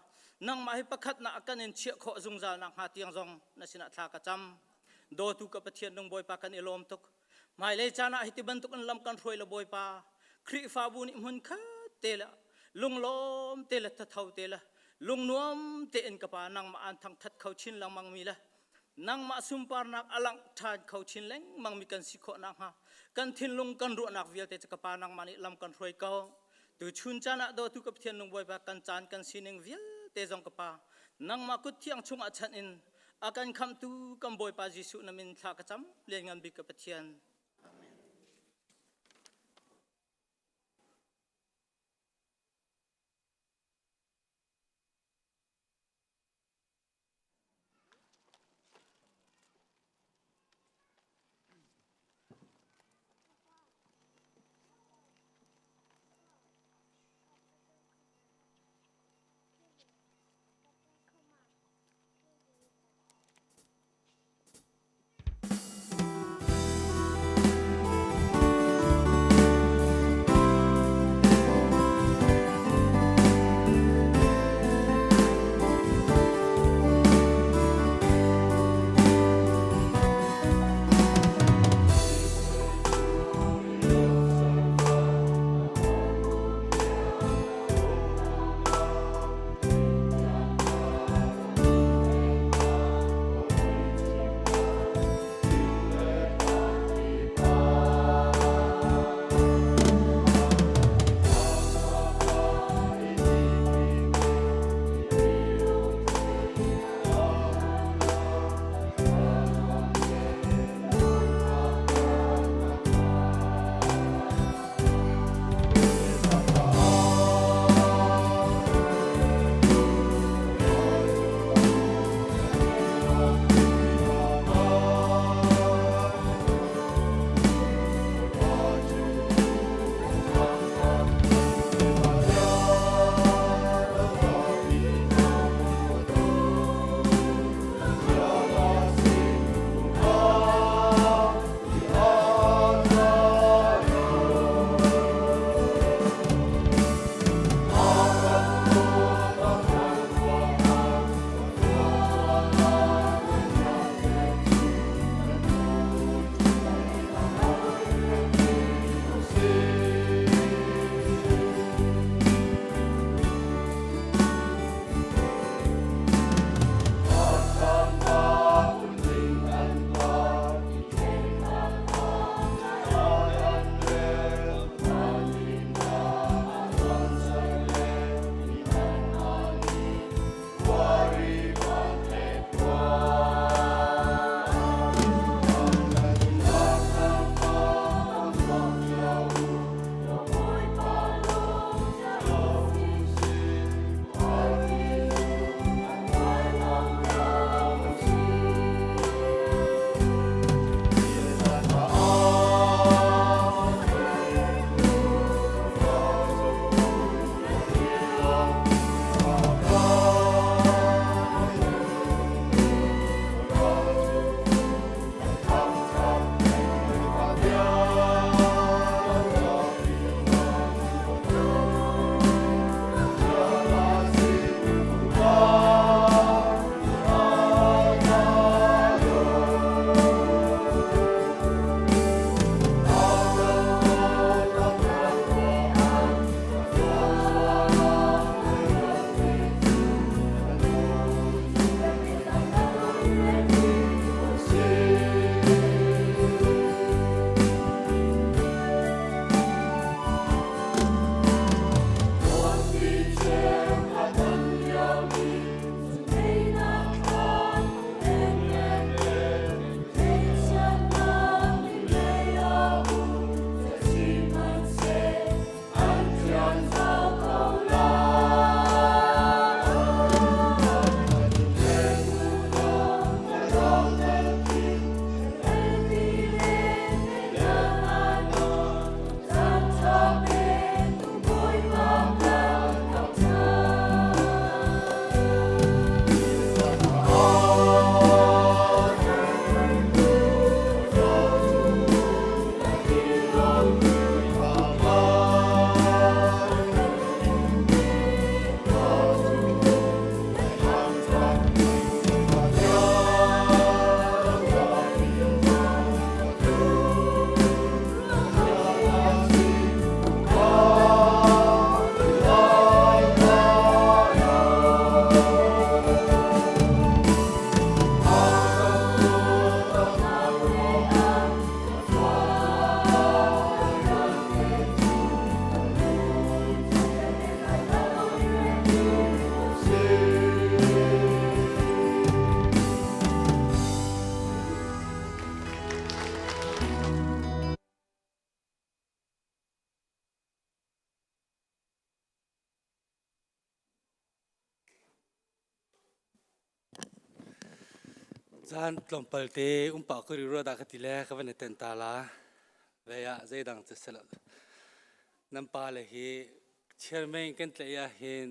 nang ma hi pakhat na kan in che kho zung zal nak ha tiang zong na sina tha ka cham do tu ka pathian nung boy pa kan ilom tuk mai le chana hi ti ban tuk an lam kan throi la boy pa khri fa bu ni mun kha tela lung lom tela ta thau tela lung nuam te en ka pa nang ma an thang that khau chin lang mang mi la nang ma sumpar nak alang than khau chin leng mang mi kan sikho nak ha kan thin lung kan ru nak vial te ka pa nang mani lam kan throi kau tu chun chana do tu ka pathian nung boy pa kan chan kan sining vial te jong ka pa nang ma kut thiang chung a chan in akan kham tu kam boy pa jisu namin tha ka cham len ngam bi ka pathian จานกลมเปิลเตปากคือรัวดากติเลขวันเต็นตาลาเวียใจดังจะสลัดน้ำปลาเลยฮีเชื่อไหมกันเลยเห็น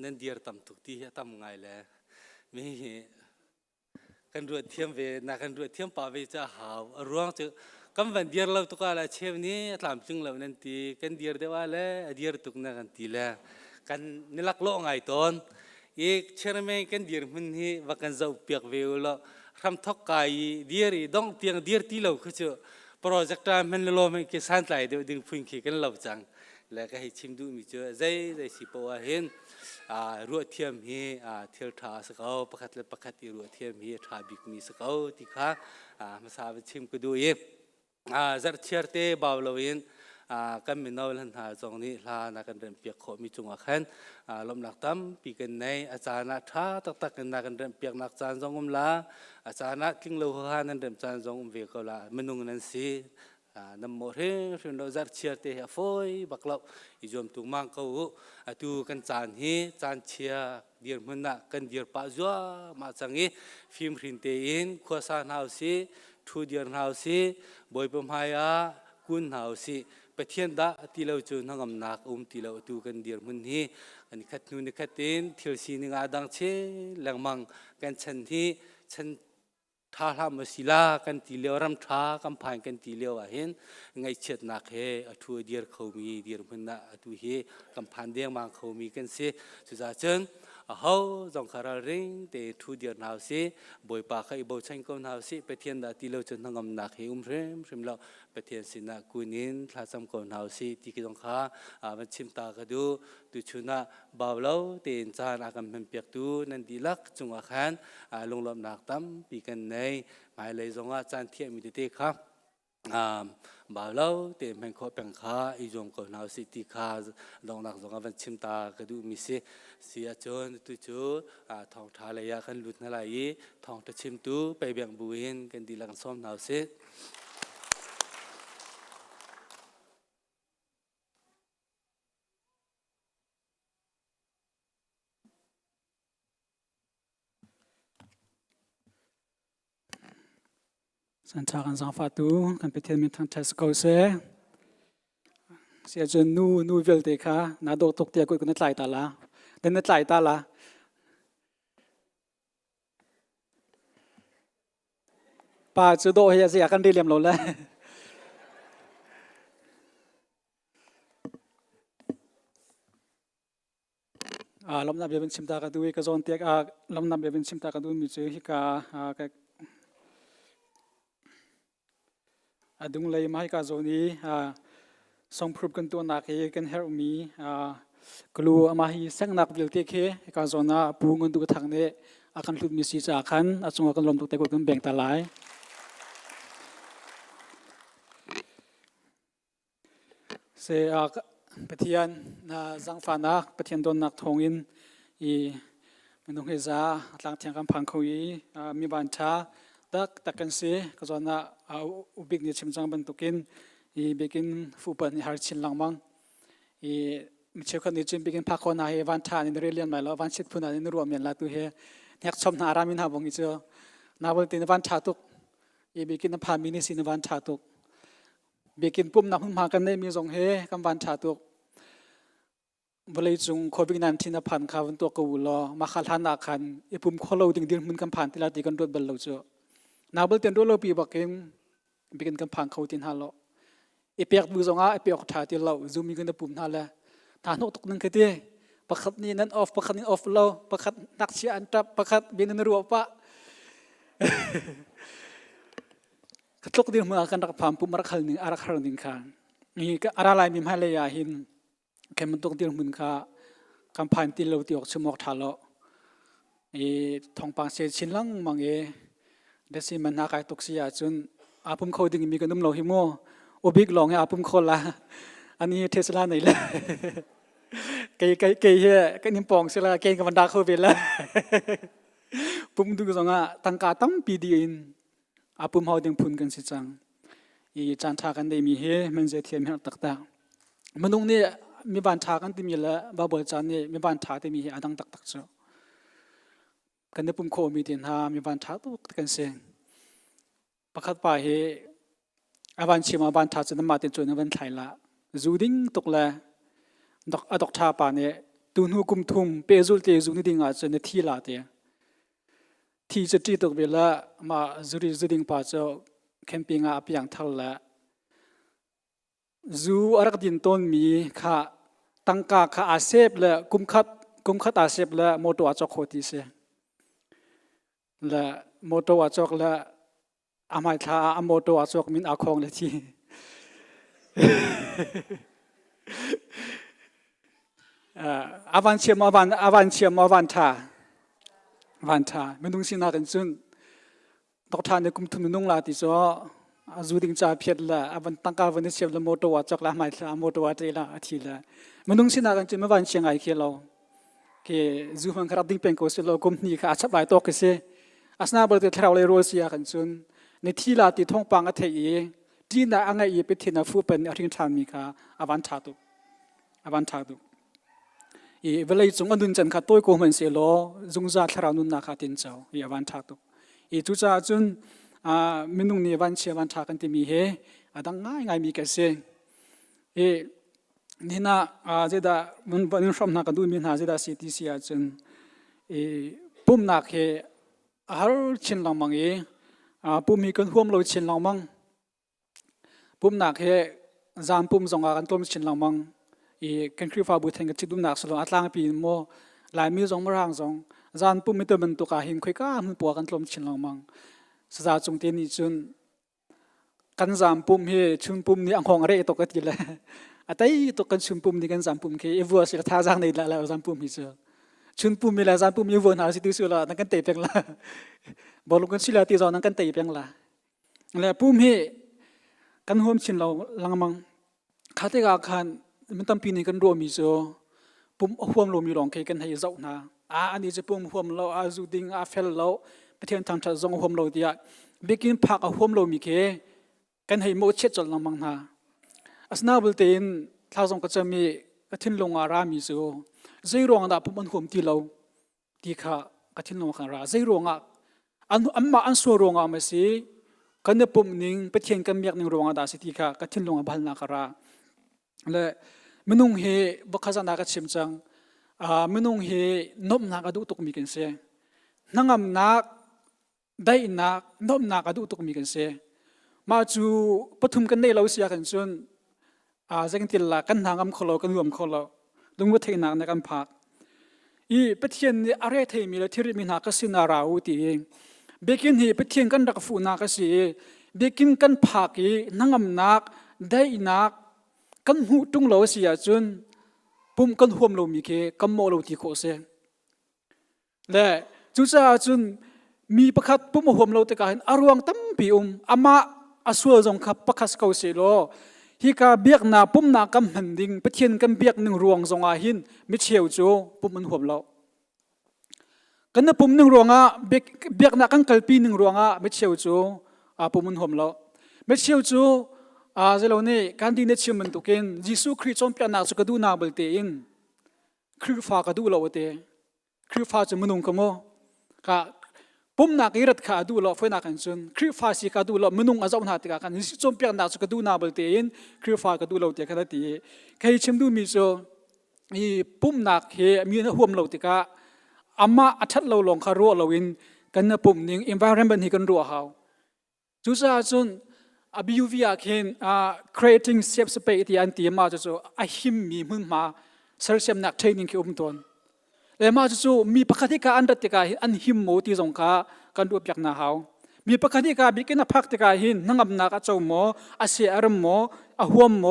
นันเดียร์ตำทุกที่ตำไงเลยไม่กันรัวเทียมเวนักกันรัวเทียมป่าเวจะหาวร่วงจะกำวันเดียร์เราตุกอะไรเชื่อนี้ตามจึงเรานันทีกันเดียร์เดียวเลยเดียร์ตุกนักกันทีเลยกันนี่ลักโลไงตอนอีกเชื่อไหมกันเดียร์มันฮีว่ากันจะเปียกเวลละทำทักไก่เดียร์ดองเตียงเดียร์ที่เราคือจะโปรเจกต์มันเราไม่คิดสั้นไหลเดี๋ยวดึงพุ่งขี้กันเราจังแล้วก็ให้ชิมดูมีเจอใจสิปว่าเห็นรัวเทียมฮีเที่ยวท่าสกาวประคัดเลยประคัดรัวเทียมฮีท่าบิกมีสกาวที่ข้ามาสาบชิมก็ดูเองจัดเชียร์เตะบ่าวเราเองกันมีน้อยลันหาจงนี้ลานักเรียนเปียกขมีจงอาขันลมหนักตั้มปีกันในอาจารย์นักท่าตักกันนักเรียนเปียกนักจานจงลาอาจารย์นักกิ้งโลหะนันเรียนจานจงเวกลาเมนุงนันซีน้ำมรเรื่องเราจัดเชียร์เตะฝอยบักเล่าอีจอมตุงมังเขาตูกันจานฮีจานเชียร์เดียร์มันนักกันเดียร์ป้าจัวมาจังฮีฟิล์มรินเตอินขวาสานเฮาซีทูเดียร์เฮาซีบอยปมหายากุนเฮาซีไปเทียนดาตีเราจูนังนักตีเราตูกันเดียร์มันฮีอันนี้ขัดนูนขัดเต็นทิลซีนึงอาดังเชแหลงมังกันฉันที่ฉันท่าทำมาสิลากันตีเลี้ยวรำท่ากำพายกันตีเลี้ยวเห็นไงเชิดนักเฮทัวเดียร์เขามีเดียร์มันน่ะทัวเฮกำพันเดียงมังเขามีกันเสียสุดท้ายจนเขาจงคาราริงแต่ทัวเดียร์นาวเสียบ่อยปากให้บ่อยช่างก็นาวเสียไปเทียนดาตีเลี้ยวจนทั้งกำนักเฮเริ่มเราไปเทียนสินะกุนินท่าจำก็นาวเสียที่กิจงข้ามันชิมตากระดูตุชุนะบ่าวเราเตียนจานอาการมันเปียกตูนันดีลักจงอาขันลงลำนักตั้มปีกันในหมายเลยจงอาจารย์เทียมมีเตะครับบ่าวเราเต็มเป็นข้อเป็นข้าอีจงก็นาวสิติข้าลงนักจงอาวันชิมตากระดูมีเสียจนตุจูทองทาเลยกันหลุดนั่นแหละทองตะชิมตูไปเบี่ยงบุญกันดีลังซ้อมนาวเสสันทากันสังฟาตูกันไปเทียนมีทางเทสโกเซเสียจนนูเวลเตค่ะนาดตกเตียกุยกันนัดไหลตาละเดินนัดไหลตาละป่าจะโดเฮียเสียกันดีเลียมเราเลยลำนับเยเป็นชิมตากันดูก็จนเตียกลำนับเยเป็นชิมตากันดูมีเจอฮิกาดุงเลยมาให้การโซนี้ส่งพรูฟกันตัวนักเฮกันเฮลมีกลัวมาให้เส้นนักวิลเตเคการโซน่าปูเงินตัวทางนี้อาการหลุดมีสีจากขันอาจงกันลมตัวเตกกันแบ่งตาลายเสียปะเทียนจังฟานักปะเทียนโดนนักทงอินมันต้องเฮซ่าหลังเทียงกันพังเขาอีมีบัญชาตักกันเสียก็จะน่าอุบิกเนี่ยชิมจังบรรทุกินบิกินฟูปันหาชินลังมังมิเชื่อคนนี้จิมบิกินพักคนไหนวันชาในเรื่องไหนแล้ววันชิดพูนันในรวมอย่างละตัวเฮเนี่ยชมนารามินหาบงอีเจ้านาบนตีนวันชาตุกบิกินพามินิสินวันชาตุกบิกินปุ่มนับพุ่มหากันในมีสองเฮกันวันชาตุกบริจุงโควิด-19พันข้าวันตัวกูรอมาขัดหันอาคันปุ่มโคโลดิ่งดิ่งมันกันผ่านที่เราตีกันรวดบรรลุเจ้านาบลเตียนรู้เราปีบักเองบิกันกำพังเขาตินฮาโลเปียกมือสองเปียกถ่ายที่เราซูมีกันปุ่มนั่นแหละฐานตกนึงคือที่ประคัดนี้นั้นออฟประคัดนี้ออฟเราประคัดนักเชียร์อันตรประคัดบินในรัวปะกระตุกเดียวมือกันรักพามปุ่มรักขันหนึ่งอารักขันหนึ่งข้างนี่ก็อะไรมีให้เลยาหินแค่มันตกเดียวมือข้ากำพันที่เราตีออกสมองทาโลทองปังเสียชินลังมังเดซิมันนักไอตุกเสียจนอาปุ่มเขาดึงมีกันนุ่มโลหิโมโอบิกลองให้อาปุ่มคนละอันนี้เทสลาไหนละเกยเฮก็นิ่มปองเสละเกยกับมันดาเขาเป็นละปุ่มดูสองตั้งกาตั้งปีดีอินอาปุ่มเขาดึงพุนกันสิจังจานทากันได้มีเฮมันจะเทียมให้ตักตามนุษย์นี่มีบานทากันที่มีละบาบจานนี่มีบานทาที่มีเฮอาดังตักเจ้า กันเนปุ่มโคมีดินหามีวันท้าตุกกันเสียงประคัดป่าเฮอาวันชิมาวันท้าจะนำมาเต็มจนวันไทยละจูดิ้งตกแลดอกท้าป่าเนี่ยตูนหูกุมทุมเปซุลเตจูนี่ดิ้งอาจจะในที่ลาเตียที่จะจีตกเวลามาจูดิ้งป่าเจ้าแคมปิ้งอาเปียงทัลละจูอารักดินต้นมีข้าตั้งกาข้าอาเซบละกุมขัดอาเซบละโมโตอาจอกโคติเสละโมโตอาจอกละอาไม่ท่าอาโมโตอาจอกมินอาคองเลยทีอาวันเชียมอาวันท่าไม่ต้องสินากันจุนตอกทานในกุมทุนนุ่งลาติจ้าจูดิ้งจ่าเพียรละอาวันตั้งกาวันนี้เชียมละโมโตอาจอกละไม่ท่าโมโตอาเตละอาทิละไม่ต้องสินากันจุนไม่วันเชียงไอเขียวเราเกจูฮังคาราดิ้งเป็นโกสิโลกุมนี่ข้าชับหลายตัวกันเสอาสนาบริเตทราเลโรเซียกันจุนในที่ลาติท่องปังอัฐยีที่น่าอังไงเป็นที่น่าฟูเป็นอริงทามีข้าอาวันท่าตุเวลาจงอนุนจันข้าตัวโกมันเสียโลจงจะทรานุนนาข้าตินเจ้าอาวันท่าตุจุจ้าจุนมินุงนี่วันเชียวันท่ากันที่มีเฮดังง่ายมีกันเสนี่น่าเจดามันชอบนักดูมินหาเจดาสิทธิเสียจุนปุ่มนักเฮฮาร์ชินลังมังปุ่มมีกันห่วมเราชินลังมังปุ่มนักเฮจานปุ่มส่งกันต้มชินลังมังกันคริฟ้าบุตรแห่งจิตดุนักสโลอัตลังปีนโมลายมีส่งมร่างส่งจานปุ่มมีตัวมันตุกาหินคุยก้ามันปัวกันต้มชินลังมังสะจงเตนิจุนกันจานปุ่มเฮชุนปุ่มนี่อังคองอะไรตกกันทีละแต่ตกกันชุนปุ่มนี่กันจานปุ่มเคอีวัวสิท่าจางในละแล้วจานปุ่มฮิเซอชุนปุ่มมีละจานปุ่มอีวัวหาสิตุสุละนั่งกันเตะเพียงละบอลลูกกันสิละตีจอนั่งกันเตะเพียงละแล้วปุ่มเฮกันห่วมชินเราลังมังข้าแต่กาคันมันตั้งปีนี้กันรวมมีโซปุ่มห่วมรวมมีหลงเคกันให้เจ้านะอันนี้จะปุ่มห่วมเราจูดิ้งเฟลเราไปเที่ยวทางทะจงห่วมเราเดียเบกินพักห่วมเรามีเคกันให้โมเชจจลังมังนะอาสนาบุลเตนท้าวจงก็จะมีกระถิ่นลงอารามีโซใจรวงดาปุ่มมันห่วมที่เราที่ข้ากระถิ่นลงอาราใจรวงอันมาอันสัวรวงอาไม่สิกันเนี่ยปุ่มนิ่งไปเที่ยงกันเมียกนิ่งรวงอาดาสิที่ข้ากระถิ่นลงอาบัลนักราและมนุงเฮบกขจานักชิมจังมนุงเฮนบนักอดุตุกมีกันเสนังอำนักได้นักนบนักอดุตุกมีกันเสมาจูปฐุมกันได้เราเสียกันจนจะกันติลละกันนางอำขลกันรวมขลลุงวัฒนักในกันพักไปเที่ยงอะไรเทมีและที่ริมินาคสินาราอุตีเองเบกินเฮไปเที่ยงกันรักฟูนักสิเบกินกันพักนังอำนักได้นักกันหูตุงเราเสียจนปุ่มกันห่วมเรามีเคกันโมเราที่โคเซและจุจ้าจนมีประคัดปุ่มห่วมเราแต่การอารวงตั้มปีอามาอาสวจงขับประคัสเขาเสียโลฮิกาเบียกนาปุ่มนากำหันดิ่งไปเทียนกันเบียกหนึ่งรวงจงอาหินมิเชียวโจปุ่มมันห่วมเรากันนะปุ่มหนึ่งรวงเบียกนากันกัลปีหนึ่งรวงมิเชียวโจปุ่มมันห่วมเรามิเชียวโจเจ้าเนี่ยการที่เนชิมันตุกินยิสุคริสต์จอมเปียนักสุกดูนาบัลเตอินคริฟ้ากดูเราเตคริฟ้าจะมนุงขโมกะปุ่มนักอิรัดขาดูเราเฟนักกันจนคริฟ้าสิกดูเรามนุงอาจารย์หัดกันยิสุจอมเปียนักสุกดูนาบัลเตอินคริฟ้ากดูเราเตกันตีใครชิมดูมิโซอีปุ่มนักเฮมีนห่วมเราติกะอามาอัดเราลงคารัวเราอินกันนะปุ่มนิ่ง environment ที่กันรัวเขาจุดจ้าจนบิววิอาเคน creating safe space ที่อันที่มาจะหิมมีมุ่งมาเสริมนักเทรนนิ่งที่ตนและมาจะมีปกติการอันดับที่การอันหิมโมที่สงขากันดูเปียกหน้าเขามีปกติการบิกินพักที่การหินนั่งอับนักเจ้าโมอาเซียอารมโมหัวโม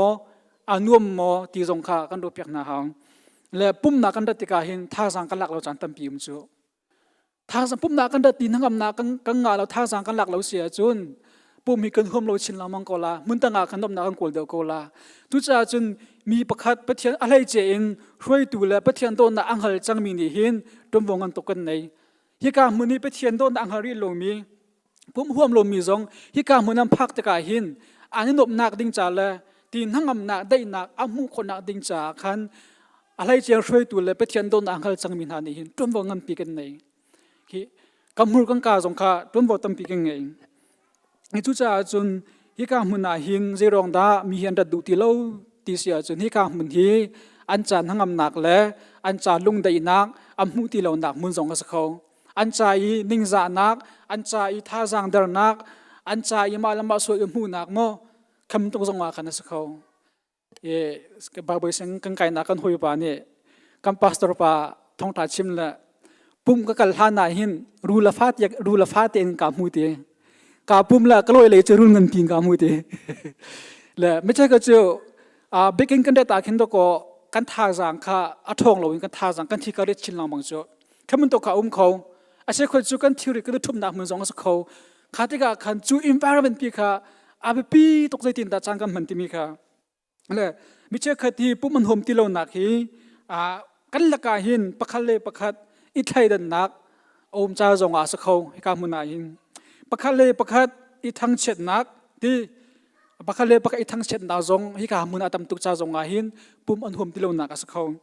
นุ่มโมที่สงขากันดูเปียกหน้าเขาและปุ่มนักอันดับที่การหินท่าสังกันหลักเราจันตั้มปีมจูท่าสังปุ่มนักอันดับที่นั่งอับนักกันงาเราท่าสังกันหลักเราเสียจุนปุ่มมีกันห่วมเราชินลามังโกลามุนตั้งอาคันดมนักกอลเดโกลาทุจ้าจนมีประคัดปะเทียนอะไรเจนช่วยดูแลปะเทียนโดนอังหารจังมีนี่หินตรงวงกันตกกันในฮิกามุนีปะเทียนโดนอังหารีลงมีปุ่มห่วมลงมีซองฮิกามุนันพักตะกาหินอันนี้นบนักดิ้งจ่าละตีนั่งอำนักได้นักอามุคนนักดิ้งจ่าคันอะไรเจนช่วยดูแลปะเทียนโดนอังหารจังมีนานี่หินตรงวงกันปีกันใน ki kamur kang ka zong kha tum bo tam pi keng ngai ni chu cha chun hi ka mun na hin zerong da mi hian da du ti lo ti sia chun hi ka mun hi an chan hangam nak le an cha lung dai nak am mu ti lo nak mun zong ka kho an cha i ning za nak an cha i tha jang dar nak an cha i ma lam ba so mu nak mo kham tung zong wa khana sa kho e ba boi seng kang kai na kan hoi pa ni kam pastor pa thong ta chim la pum ka kal ha na hin ru la fat en ka mu te ka pum la kaloi le che rul ngan ting ka mu te le me che ka chu baking kan da ta khin to ko kan tha jang kha a thong lo kan tha jang kan thi ka re chin lang bang chu khamun to ka kho a se kho chu kan theory ka thum na mun jong sa kho kha ti ka khan chu environment pi kha a pi tok zai tin da chang kam man ti mi kha le mi che kha ti pu man hom ti lo na khi kan la ka hin pakhal le pakhat i thai dan nak om cha jong a sa kho ka mun na hin pakhal le pakhat i thang chet nak ti pakhat le pakhat i thang chet na jong hi ka mun atam tuk cha jong a hin pum an hom ti lo na ka sa kho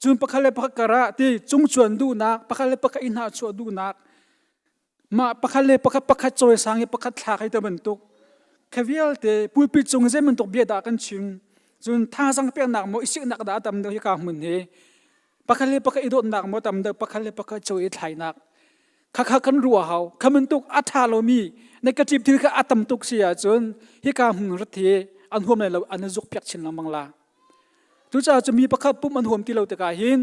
chun pakhat le pakhat kara ti chung chuan du nak pakhat le pakhat in ha chu du nak ma pakhat le pakhat choi sang hi pakhat thla khai ta ban tuk khavial te pulpi chung je man tok bia da kan ching chun tha sang pe nak mo isik nak da tam de hi ka mun he pakhat le pakhat i dot nak mo tam de pakhat le pakhat choi thlai nak kha kan ruwa hau khamun tuk atha lo mi negative thil kha atam tuk sia chun hi ka mun ra the an hom lai lo an zuk pyak chin lamang la tu cha chu mi pakhat pum an hom ti lo te ka hin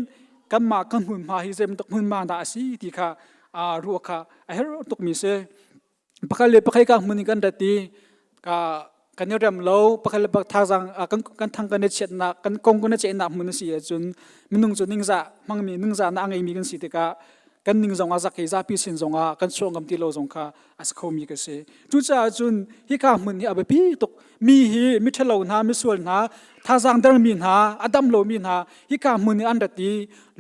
kan ma kan hun ma hi jem tok hun ma da si ti kha ru kha a her tok mi se pakhat le pakhat ka mun kan da ti ka kan ram lo pakhat le pak tha jang kan thang kan chet na kan kong kan che na mun si chun minung chu ning za mang mi ning za na ngai mi kan si te ka kan ning zonga zakei za pi sin zonga kan chongam ti lo zong kha as khomi ka se chu cha chun hi ka mun hi abapi tok mi hi mi thelo na mi sual na tha jang dar mi na adam lo mi na hi ka mun ni an da ti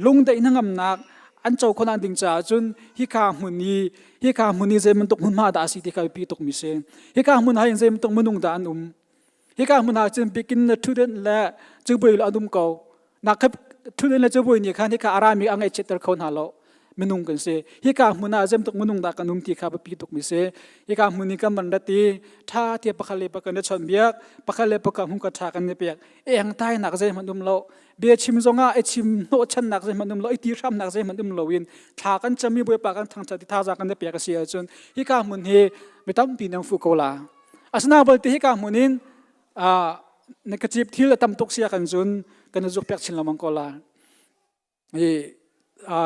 lung dai na ngam nak an chau khona ding cha chun hi ka mun ni je man tok mun ma da si ti ka pi tok mi se hi ka mun ha in je man tok munung da an hi ka mun ha chen bikin na thu den la chu boi lo adum ko na khap thu den la chu boi ni khan hi ka arami angai chetar khon ha lo menung kan se hi ka muna jem tok menung da kanum ti kha ba pi tok mi se hi ka muni ka man da ti tha ti pakhale pa kan chon biak pakhale pa ka hum ka tha kan ne pek eng tai nak je manum lo be chim zonga e chim no chan nak je manum lo i ti ram nak je manum lo in tha kan chami boi pa kan thang cha ti tha za kan ne pek sia chun hi ka mun he mitam pi nang fu ko la asna bal ti hi ka munin negative thil tam tok sia kan chun kan zuk pek chin lamang ko la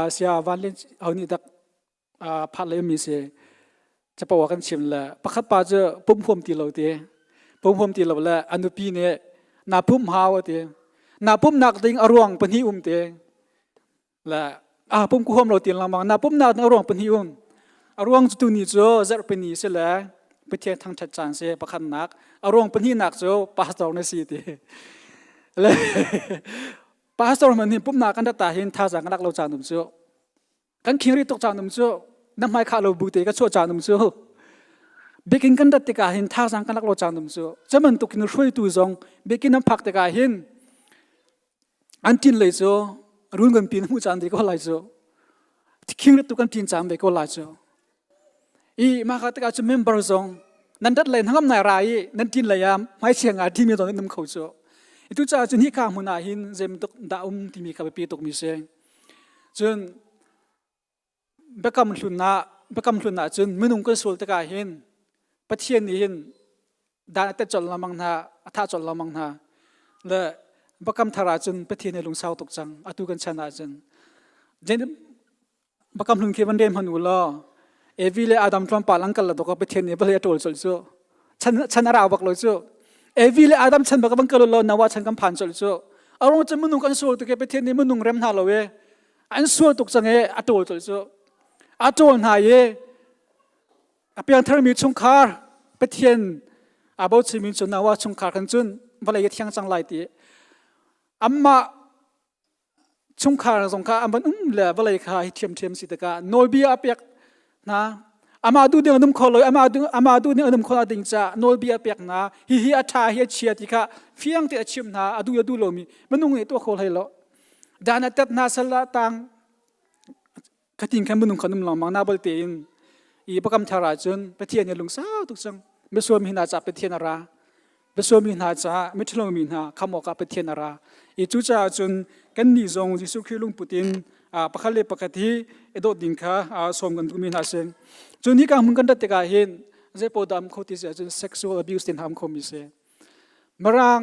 sia vanlen auni dak phat le mi se cha pawa kan chim la pakhat pa je pum phom ti lo te pum phom ti lo la anu pi ne na pum hawa te na pum nak ding arwang pani te la pum ku hom lo ti lamang na pum nak arwang pani arwang tu ni jo zar pani se la pe the thang that chan se pakhat nak arwang pani nak jo pastor na si te le pastor man ni pum na kan da ta hin tha jang nak lo cha num chu kan khiri tok cha num chu nam mai kha lo bu te ka cho cha num chu bekin kan da te ka hin tha jang kan nak lo cha num chu chaman tu kin roi tu zong bekin nam phak te ka hin antin le chu run gan pin mu chan de ko lai chu khing tu kan tin cham be ko lai chu i ma kha te ka chu member zong nan dat le hangam nai rai nan tin le yam mai chiang a thi mi zong nam khau chu itu cha chun hi ka muna hin jem tok da ti mi kha pi tok mi se chun bekam hluna chun minung ko sul ta ka hin pathian ni hin da ta chol lamang na atha chol lamang na le bekam thara chun pathian ne lung sau tok chang atu kan chana chun jen bekam hlun ke ban dem hanu lo evile adam tlam palang kal la do ka pathian ne bale tol chol chu chan ra bak lo chu evile adam chan bak bang kalo lo nawa chan kam phan chol chu arong chan munung kan sul to ke pathian ne munung rem na lo we an sul tok chang e atol chol chu atol na ye apiang thar mi chung khar pathian abo chi min chu nawa chung khar kan chun bale ye thiang chang lai ti amma chung khar zong kha amban le bale kha hi thiam si ta ka nolbi apiak na ama du ding anum kholoi ama du ding anum khola ding cha nol bia pek na hi atha hi chia ti kha fiang te achim na adu lo mi manung e to khol hai lo dana tat na sala tang ขัดทิ้งแค่บุญนุ่งขนมหลองมังนาบลเตียนอีประกำธาราจนไปเทียนเนี่ยลุงสาวทุกสังไม่ส่วนมีนาจะไปเทียนอะไรไม่ส่วนมีนาจะไม่ทะเลมีนาขมอกไปเทียนอะไรอีจุจ้าจนกันนิจงจิสุขีลุงปุตินประคัลเลปกติเอโดดิงค่ะสมกันตุมีนาเซนจนนี้การมึงกันตัดกาเห็นเจ้าปอดามเขาที่จะจน sexual abuse ที่ทำเขามีเซมาราง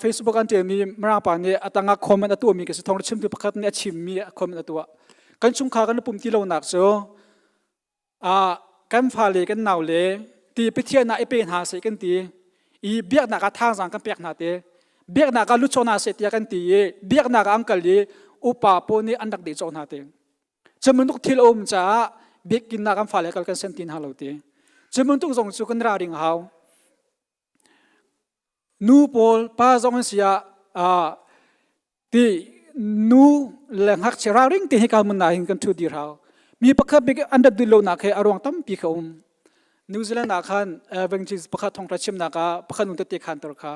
Facebook อันเดียมีมารางป่านนี้ตั้งคอมเมนต์ตัวมีก็จะท้องชิมตัวประคัตเนี่ยชิมมีคอมเมนต์ตัวกันชุ่มขากันปุ่มที่เราหนักโซกันฟ้าเลยกันหนาวเลยตีไปเที่ยวน่ะไอเป็นหาเสกันตีอีเบียกหนักทางสังกันเปียกหนาเตเบียกหนักลุชนาเสตีกันตีเบียกหนักอังกฤษอุปาปนี่อันดักเดจอนหาเตจะมันตุกที่เราจะเบียกกินหนักกันฟ้าเลยกันเซนตินฮาโลเตจะมันตุกส่งสุกันราริงฮาวนูโพลป้าจงเสียที่นูแหล่งหักเชราริงที่ให้การมันนายกันทุดีเรามีประคับเป็นอันดับดุโลนักให้อารมณ์ตั้มปีเขานิวซีแลนด์นักขันเวงจิสประคับทองราชิมนักประคับนุนเตะขันตัวเขา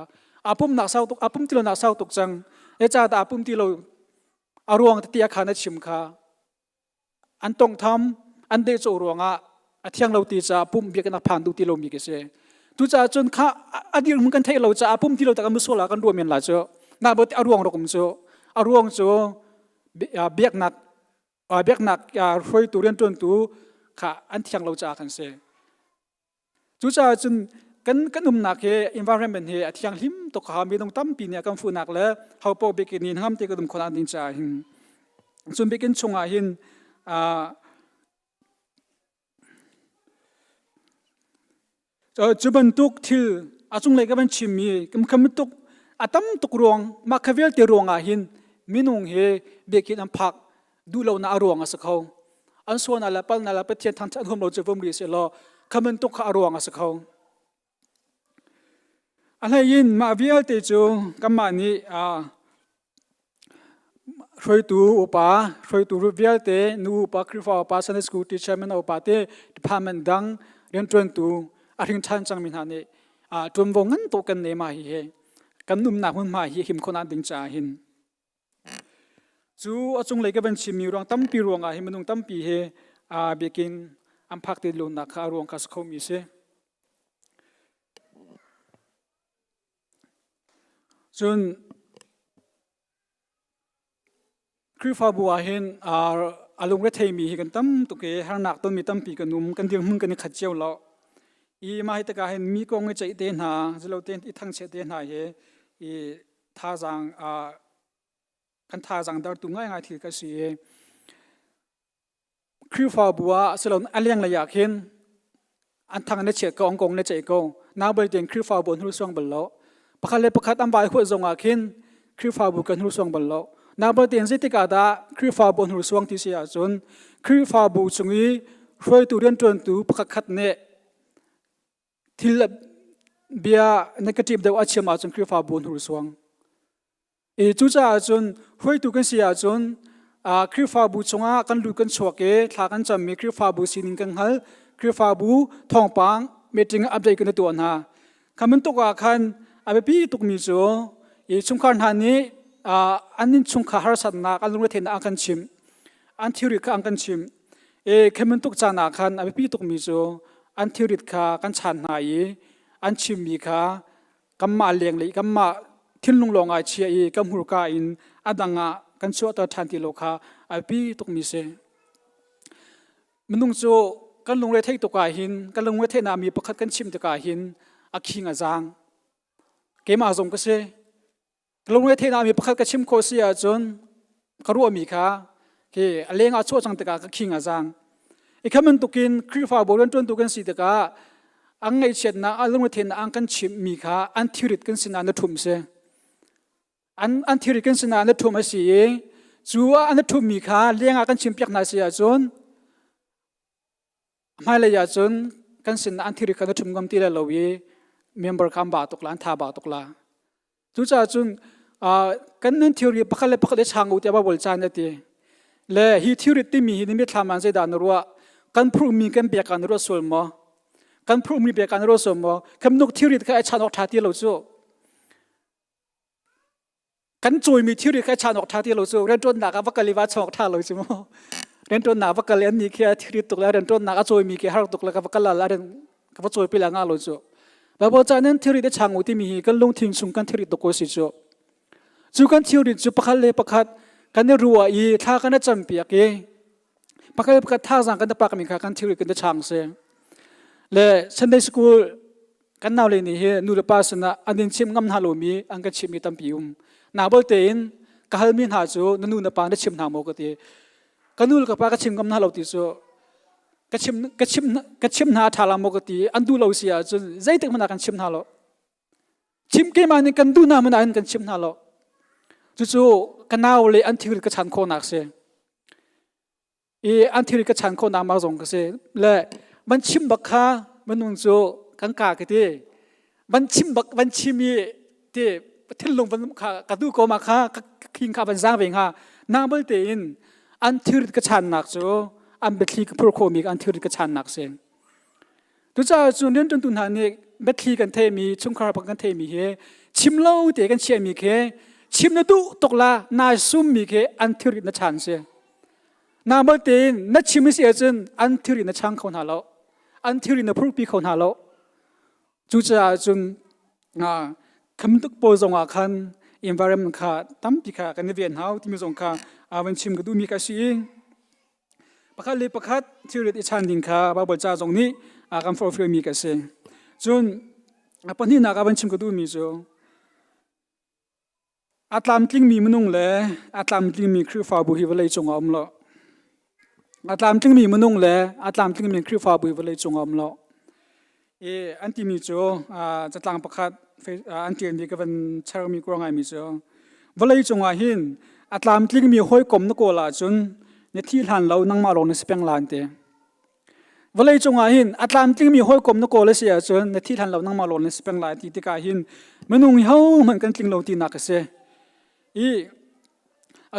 อาปุ่มนักสาวตุกอาปุ่มที่เรานักสาวตุกจังเอจ่าแต่อาปุ่มที่เราอารมณ์เตะขันนัดชิมเขาอันตรงทำอันเดจอรวงเที่ยงเราตีจะอาปุ่มเบียกันนักผ่านดูที่เรามีกันเสียทุจาจนข้าอดีตมึงกันเทเราจะอาปุ่มที่เราแต่กันมุสลากันรวมกันหลายเจ้าน่าบดอารมณ์เราคุมเจ้าอารมณ์เจ้าเบียกนักเบียกหนักรวยตัวเรียนจนตัวข้าอันที่ยังเราจะกันเสียจุดจ้าจนกันนุ่มหนักเห environment เหที่ยังหิมตกหามีตรงตั้มปีเนี่ยกันฟูหนักแล้วเขาพอเบกินินห้ามที่กันนุ่มคนอันดินจ่าหินจนเบกินชงอาหินจุบันตุกทิลอาจงเลยก็เป็นชิมีกันคำตุกอาตั้มตุกรวงมาขวิลเตรวงอาหินมินุงเหเบกินอันพักดูเราหน้ารวงสักเขาอันส่วนอะไรปัลนั่นแหละเป็นเทียนทางจันทร์เราจะพุ่มรีเสลอคำมันตุกขารวงสักเขาอะไรยินมาวิลเตจูกัมมานีช่วยตัวอุปาช่วยตัวรูวิลเตนูอุปาคริฟาอุปาสันสกูติเชมันอุปาเตดิพามันดังเรียนจนตัวอาทิตย์ชันจังมินฮานีจนวงเงินโตกันเนมาฮีกันนุ่มหนักมันมาฮีหิมคนอันดิงจ่าหินจูอาจงเลยก็เป็นชิมีรวงตั้มปีรวงหิมนุงตั้มปีเฮเบกินอันพักติดลุนนักรวงกัสเขามีเสจนคริฟาบัวเห็นอารมณ์เรทมีกันตั้มตุกเกหานักต้นมีตั้มปีกันนุ่มกันเดียงมึงกันขัดเจียวแล้วอีมาให้ตะการเห็นมีกองใจเต้นหาจะเราเต้นอีทั้งเชเต้นหาเฮอีท่าจังกันท่าจังดาร์ตุง่ายที่ก็สิคริฟาบัวสลอนอันเลี้ยงระยะเห็นอันทางในเชือกองกงในใจกงน้าบริเตนคริฟาบัวรู้ส่วงบลล้อประคันเลยประคันอันใบหัวจงอาเห็นคริฟาบัวกันรู้ส่วงบลล้อน้าบริเตนสิติกาดาคริฟาบัวรู้ส่วงที่เสียจนคริฟาบัวจงอีช่วยตัวเรียนจนตัวประคัดเนที่ละเบียนกติบเดวอัจฉริยะจนคริฟาบุญรู้สวงจุจ้าจนห้วยตุกันเสียจนคริฟาบุชงากันดูกันชัวเกทากันจำมีคริฟาบุสินิงกันฮัลคริฟาบุทองปังเมติงอัปเดตกันตัวน่ะคำมันตกอาคันอาเบปีตุกมิโซชุมขันฮันนี้อันนี้ชุมขาหารสัตว์นักอันลุงเทนอากันชิมอันทิริกอันกันชิมคำมันตกจานาคันอาเบปีตุกมิโซอันทิริตค่ะกันฉันหายอันชิมมีค่ะกัมมาเลียงเลยกัมมาทิ้งลงลงอาเชียกัมหูกาอินอดังกันชัวตัวทันทีโลกาไอปีตุกมิเซมันนุ่งโจกันลงเลยเทตุกาหินกันลงเลยเทนามีประคัดกันชิมตุกาหินอักขิงอาจางเกมาจงก็เซกันลงเลยเทนามีประคัดกันชิมโคเซียจนกรัวมีค่ะเกเลี้ยงอาชัวจังตุกาอักขิงอาจางอีกคำมันตุกินคริฟาโบรันจนตุกันสิตกาอังไงเช็ดนะอันลงเทนอังกันชิมมีค่ะอันทิริตกันสินานัทุมเสอันทิริตกันสินานัทุมสิจูอันนัทุมมีค่ะเลี้ยงอังกันชิมเปียกนาเสียจนไม่เลยจนกันสินอันทิริตกันนัทุมกำตีละลวีเมมเบอร์คำบาตุกลานท่าบาตุกลาจูจ้าจนกันนั่นทิริตปักเล็บปักเล็บช่างอุตยาบวลจานนั่นทีเล่ฮิทิริตที่มีหินมิตรทำมันจะด่านรัวกันพรุ่งมีกันเบียกันรัวส่วนมอกันพรุ่งมีเบียกันรัวส่วนมอคำนกทิริตก็ไอชานอทัดที่เราจู่ กันจุยมีที่ริแค่ชานออกท่าที่เราจูเรียนต้นหนักวักกะลิวัชออกท่าเราจูเรียนต้นหนักวักกะเลียนมีแค่ที่ริตุกแล้วเรียนต้นหนักจุยมีแค่หาตุกแล้ววักกะลาแล้วเรียนกับจุยไปแล้วงาเราจูแบบว่าจากนั้นที่ริได้ช่างอุติมีกันลงทิ้งสุ่มกันที่ริตุกสิจูกันที่ริจูปักเลปักกันเนี่ยรัวอีท่ากันเนี่ยจำเปียกเอปักเลปักท่าสังกันตะปักมีกันที่ริกันจะช่างเสียและฉันได้สกูลกันน่าเลยนี่เฮนูเดปัสนะอันนี้ชิมงำฮาโลมีอันก็ชิมมีตั้มปิวมนาบอลเตนกะฮัลมินหาจูนูนปานได้ชิมนาโมกติกันนูลกับปากชิมงำฮาโลติจูกะชิมนาทาลามกติอันดูเราเสียจนใจตึกมันกันชิมนาโลชิมเกมันนี่กันดูนามันอันกันชิมนาโลจู่ๆกันน่าเลยอันที่ริกชันโคนักเสียอันที่ริกชันโคนามาส่งก็เสียและมันชิมบักข้ามันนุ่งจูกังกากที่มันชิมบักมันชิมีที่ที่ลงมันกระดูกมาข้าคิงข้ามันสร้างเองฮะน้ำเบลเตนอันที่ริกชันนักจูอันเบทีกับพวกโคมิกอันที่ริกชันนักเสียดูจ้าจูเรื่องตุนหันนี่เบทีกันเทมีชุ่มคาร์ปักกันเทมีเฮชิมเล่าเตกันเชียมีเฮชิมนาดูตกละนาซุ่มมีเฮอันที่ริกชันเสียน้ำเบลเตนนัดชิมเสียจนอันที่ริกช่างเขาหาเราอันที่ริกพวกปีเขาหาเราจู่จ้าจนคำตุกโปรงอาคัน environment ค่ะตั้มปีค่ะกันในเวียนเฮาที่มีสงค่ะวันชิมก็ดูมีกระสีประคัดเลยประคัดที่เรียนชันดินค่ะบาบจ้าตรงนี้คำฟอร์ฟิลมีกระสีจนปนที่นักวันชิมก็ดูมีจูอัตลามทิ้งมีมนุงเลยอัตลามทิ้งมีครูฟาบุฮิวเลยจงอมละอัตลามทิ้งมีมนุงเลยอัตลามทิ้งมีครูฟาบุฮิวเลยจงอมละอันที่มีจูจะตั้งประคัดอันที่มีก็เป็นเชื่อมีกรงไงมีจูวันเลยจงหินอัตลามทิ้งมีห้อยกลมนักโกลาจนในที่หันเรานั่งมาลงในสเปงลานเตวันเลยจงหินอัตลามทิ้งมีห้อยกลมนักโกลเสียจนในที่หันเรานั่งมาลงในสเปงลานที่กาหินมันนุ่งเฮาเหมือนกันทิ้งเราตีนักเสีย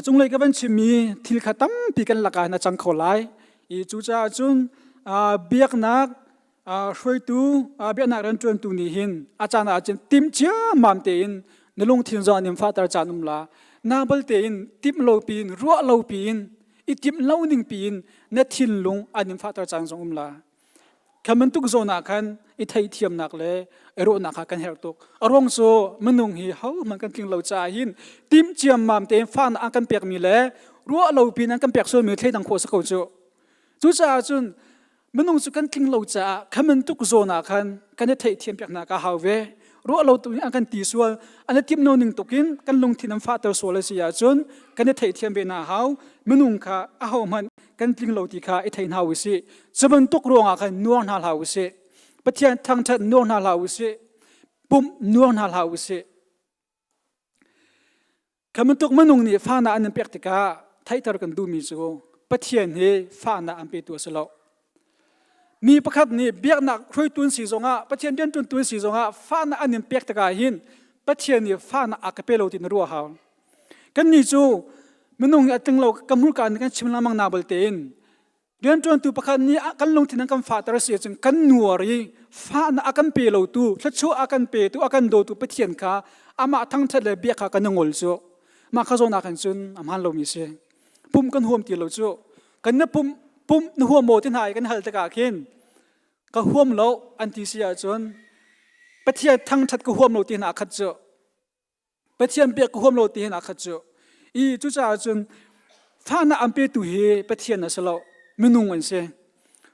จงเลยก็เป็นชิมีที่ขัดตั้มปีกันหลักการจังเขาไล่จูจ้าจนเบียกนักช่วยตัวเบียนักเรียนจวนตัวนี้หินอาจารย์ติมเจ้ามันเตียนในลงทิ้งจอนิมฟ้าตาจานุมลานาบลเตียนติมโลปีนรัวโลปีนติมเล่าหนึ่งปีนในทิ้งลงนิมฟ้าตาจานจงอุมลาคำมันตุกโซนักกันไทยเทียมนักเลยรู้นักกันเฮลตุกอารมณ์โซมันนุ่งหีเขามันกันทิ้งเราจ่าหินติมเจ้ามันเตียนฟ้านักกันเปียกมีเลยรัวโลปีนนักกันเปียกโซมีเทดังโคสกโจจู่จ้าจุนมันนุ่งสุกันทิ้งเราจ่าคำมันตุกโซนักกันไทยเทียมเปียกนักฮาวเวรู้เราตัวนี้อันกันตีส่วนอันนี้ทิมโนหนึ่งตุกินกันลงที่น้ำฟ้าตัวโซเลเซียจนกันไทยเทียมเบนาฮาวมนุงค่ะอาหามันกันทิ้งเราที่ค่ะไอไทยฮาวสิจะเป็นตุกรวงอากันนัวนาฮาวสิปะเทียนทางชัดนัวนาฮาวสิปุ่มนัวนาฮาวสิคำมันตุกมนุงนี่ฟ้านาอันนั้นเปียกติกาไทยตระกันดูมิจูปะเทียนเฮฟ้านาอันเป็นตัวสลามีประคับนี่เบียกนักคุยตุนสีสงะประเทศเดินตุนสีสงะฟ้านาอันนี้เปียกตะกาหินประเทศนี่ฟ้านาอักเปโลตินรัวหาวกันนี่จูมนุษย์ตั้งเรากำมุกันกันชิมลามังนาบลเตนเดินจนตัวประคับนี่กันลงที่นั่งกันฟ้าตระเสียจนกันนัวรีฟ้านาอักันเปโลตูชัดชัวอักันเปตูอักันโดตูประเทศข้าอามาทั้งทะเลเบียกข้ากันงอลจูมาข้าโซนากันจุนอามันเรามีเสียปุ่มกันหัวตีเราจูกันนับปุ่มหัวโมที่ไหนกันหัลตะกาเข็นก็ห่วมเราอันที่เสียจนประเทศทั้งชัดก็ห่วมเราที่นักขัดเจาประเทศเบียกก็ห่วมเราที่นักขัดเจาจู่จ้าจนฟ้านาอันเปตุเฮประเทศนั่นสละมนุงอันเสีย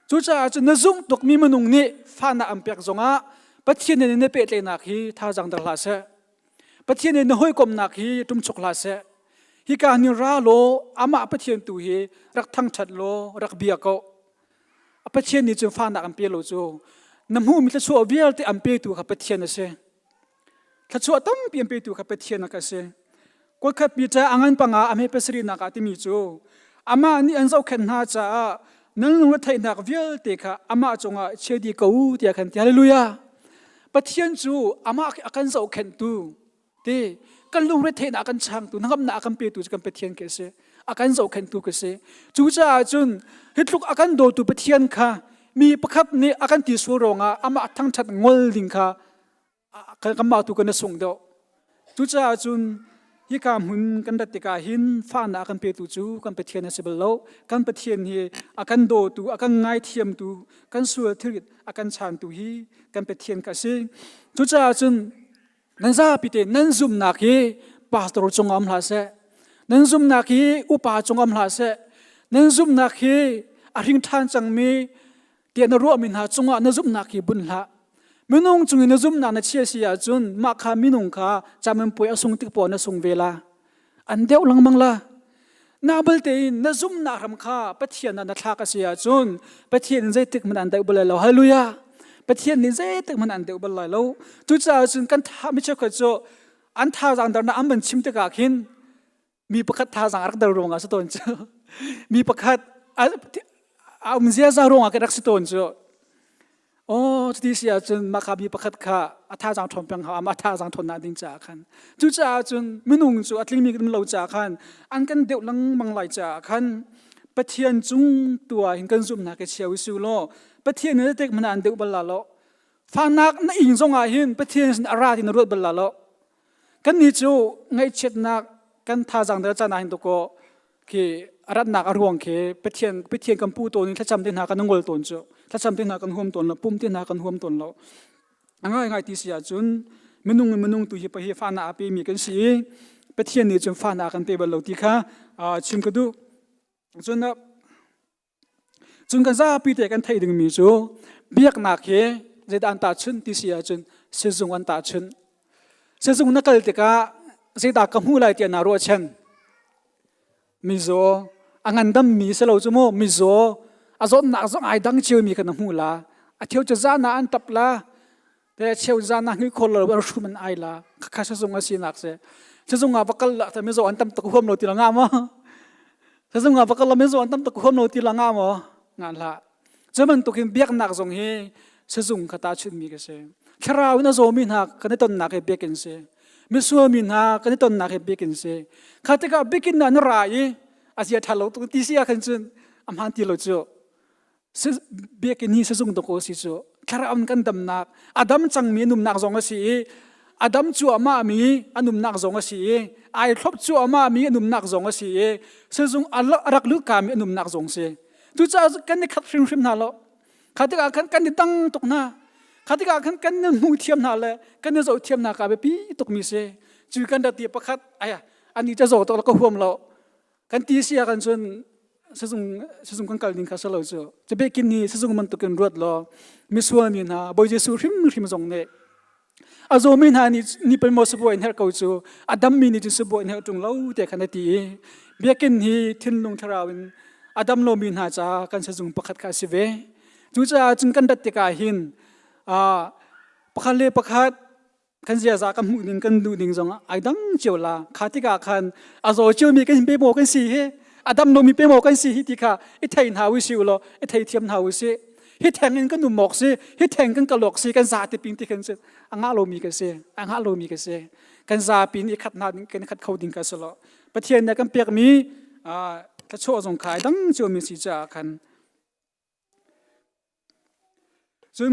จู่จ้าจนนซุ่งตกมีมนุงนี่ฟ้านาอันเปียกจงอาประเทศนี่เนเปตเลยนักฮีท่าจังตลาดเสประเทศนี่ห้อยกลมนักฮีตุ้มชกลาเสฮิการนิราโลอามาประเทศตุเฮรักทั้งชัดโลรักเบียกก็ประเทศนี้จึงฟ้านักอันเปียโลจูน้ำหูมีทัศน์เวียลที่อันเปียตัวกับประเทศนั่นเองทัศน์ตั้มเปลี่ยนไปตัวกับประเทศนั่นก็เองก็ขับมีใจอังอันปังอาเมเปสรีนักที่มีจูอามาอันนี้อันเจ้าเข็นหาจ้านั่นรู้ไทยนักเวียลเตะอามาจงอาเชดีกูที่อากันที่ฮาเลลูยาประเทศจูอามาอากันเจ้าเข็นตัวที่กันรู้ไทยนักกันช่างตัวนักนักกันเปียตัวจะกันประเทศก็เองอาการเจ้าเข็นตัวก็เสียจู่จ้าจนเห็ดลูกอาการโดตัวประเทียนค่ะมีประคับนี้อาการตีสวรองอามาทั้งชัดงอลดิงค่ะกันมาตัวกันส่งเดียวจู่จ้าจน hi kam hun kan dat tika hin fa na kan pe tu chu kan pe thian asibal lo kan pe thian hi akan do tu akan ngai thiam tu kan su thirit akan chan tu hi kan pe thian ka se chu cha chun nan za pi te nan zum na ki pastor chungam hla se nan zum na ki upa chungam hla se nan zum na ki a ring than chang mi te na ro min ha chunga na zum na ki bun hla minung chung na zum na na chia sia chun ma kha minung kha chamen poi asung tik po na sung vela an deu lang mang la na bal te na zum na ram kha pathian na thla ka sia chun pathian zai tik man an deu bal lo hallelujah pathian ni zai tik man an deu bal lo tu cha chun kan tha mi cha kha cho an tha jang dar na am ban chim te ka khin mi pakhat tha jang ar dar ronga sa ton cho mi pakhat am zia za ronga ka rak sa ton cho ohที่เสียจนมาขับมีประคัดข้าอัฐาจังทนเพียงหามาท่าจังทนนาดิ้งจ่าขันจู่จ่าจนไม่นุ่งจู่อัตลิมีกันเราจ่าขันอันกันเดือดลังมังไหลจ่าขันปะเทียนจุงตัวเห็นกันซุ่มนักเชียวสิวโลปะเทียนเนี่ยเด็กมันอันเดือดบลลาโลฟังนักนั่งอิงทรงอาหินปะเทียนสินอาราที่นรดบลลาโลกันนี่จู่ไงเช็ดนักกันท่าจังเดือดจ่านาหินตัวก็คืออารัตนักอารวงเคปะเทียนกันปูตัวนี้ถ้าจำได้หากันนงวลตัวจู่ถ้าจำเป็นหากันห่วมตนเราปุ่มที่หากันห่วมตนเราง่ายที่เสียจนมนุงตุยไปเฮฟานาไปมีกันสิไปเที่ยนนี่จนฟานากันเตบเราที่ค่ะชิมกันดูจนกันซาปีเตกันไทยดึงมีจูเบียกนักเฮจะดันตาชนที่เสียจนเสจงวันตาชนเสจงนักเตกะจะดักกำหูไหลเตียนารัวชันมิโซอังันดำมีเสลาจมูมิโซอาจจะนักจะไอ้ดังเชียวมีกันหูละอาเที่ยวจะจานาอันตับละแต่เชียวจานาหิคนเราเราชูมันไอละข้าจะส่งอาศีนักเสจะส่งอาบักละแต่ไม่ส่งอันตั้มตะกุมเราตีละงามะจะส่งอาบักละไม่ส่งอันตั้มตะกุมเราตีละงามะงานละจะมันตุกินเบียกนักส่งเฮจะส่งขตาชุดมีกันเสคราวนั้นโซมินหักกันในต้นนักเบียกันเสมิสวามินหักกันในต้นนักเบียกันเสข้าแต่ก็เบียกินนั้นไรอาเซียทัลเราตุตีเสียกันจนอามันตีเราจ้ะเบียกินี่สะสงตะโกสิโจคาราอันกันดำนักอดัมจังมีนุ่มนักจงสิอดัมจัวมามีอนุ่มนักจงสิไอครบจัวมามีอนุ่มนักจงสิสะสงอัลรักลุกามีอนุ่มนักจงสิตุจ้ากันนี่ขัดฟิมนาโลขัดที่กันนี่ตั้งตกนาขัดที่กันนี่มูเทียมนาเลยกันนี่จะเทียมนากาเบปีตกมีเสจูกันดัดตีประคัดไอ้อันนี้จะโจตแล้วก็ห่วมเรากันตีเสียกันจนสะสงกันกัลดินข้าสลาวจะเบกินนี่สะสงมันตุกันรวดล้อมิสวามินะบอยเจสูริมจงเนอาโจมินะนี่เป็นมอสบอยเฮร์เขาจูอดัมมินี่จะสบอยเฮร์ตรงเล่าแต่ขณะที่เบกินนี่ทิ้งลงทาราวินอดัมโลมินะจ้ากันสะสงประคัดข้าสิเวจูจ้าจึงกันดัดติกาหินประคัดเล่ประคัดกันเสียจากกันมุนินกันดูดิ่งจงไอ้ดังเจียวลาขาติกาคันอาโจเจียวมีกันเบโมกันสีเฮอดัมโนมีเป้หมอกกันสิฮิติค่ะไอ้ไทยหาวิสิวล้อไอ้ไทยเทียมหาวิสิฮิตแทงกันหนุ่มหมอกสิฮิตแทงกันกะหลอกสิกันซาติปิงติกันสิอังอาโลมีกันสิอังอาโลมีกันสิกันซาปินอีขัดนากันขัดเขาดิ่งกันสล้อประเทศเนี่ยกันเปียกมีถ้าโชว์สงขายดังเจียวมีสิจ่าคันซึ่ง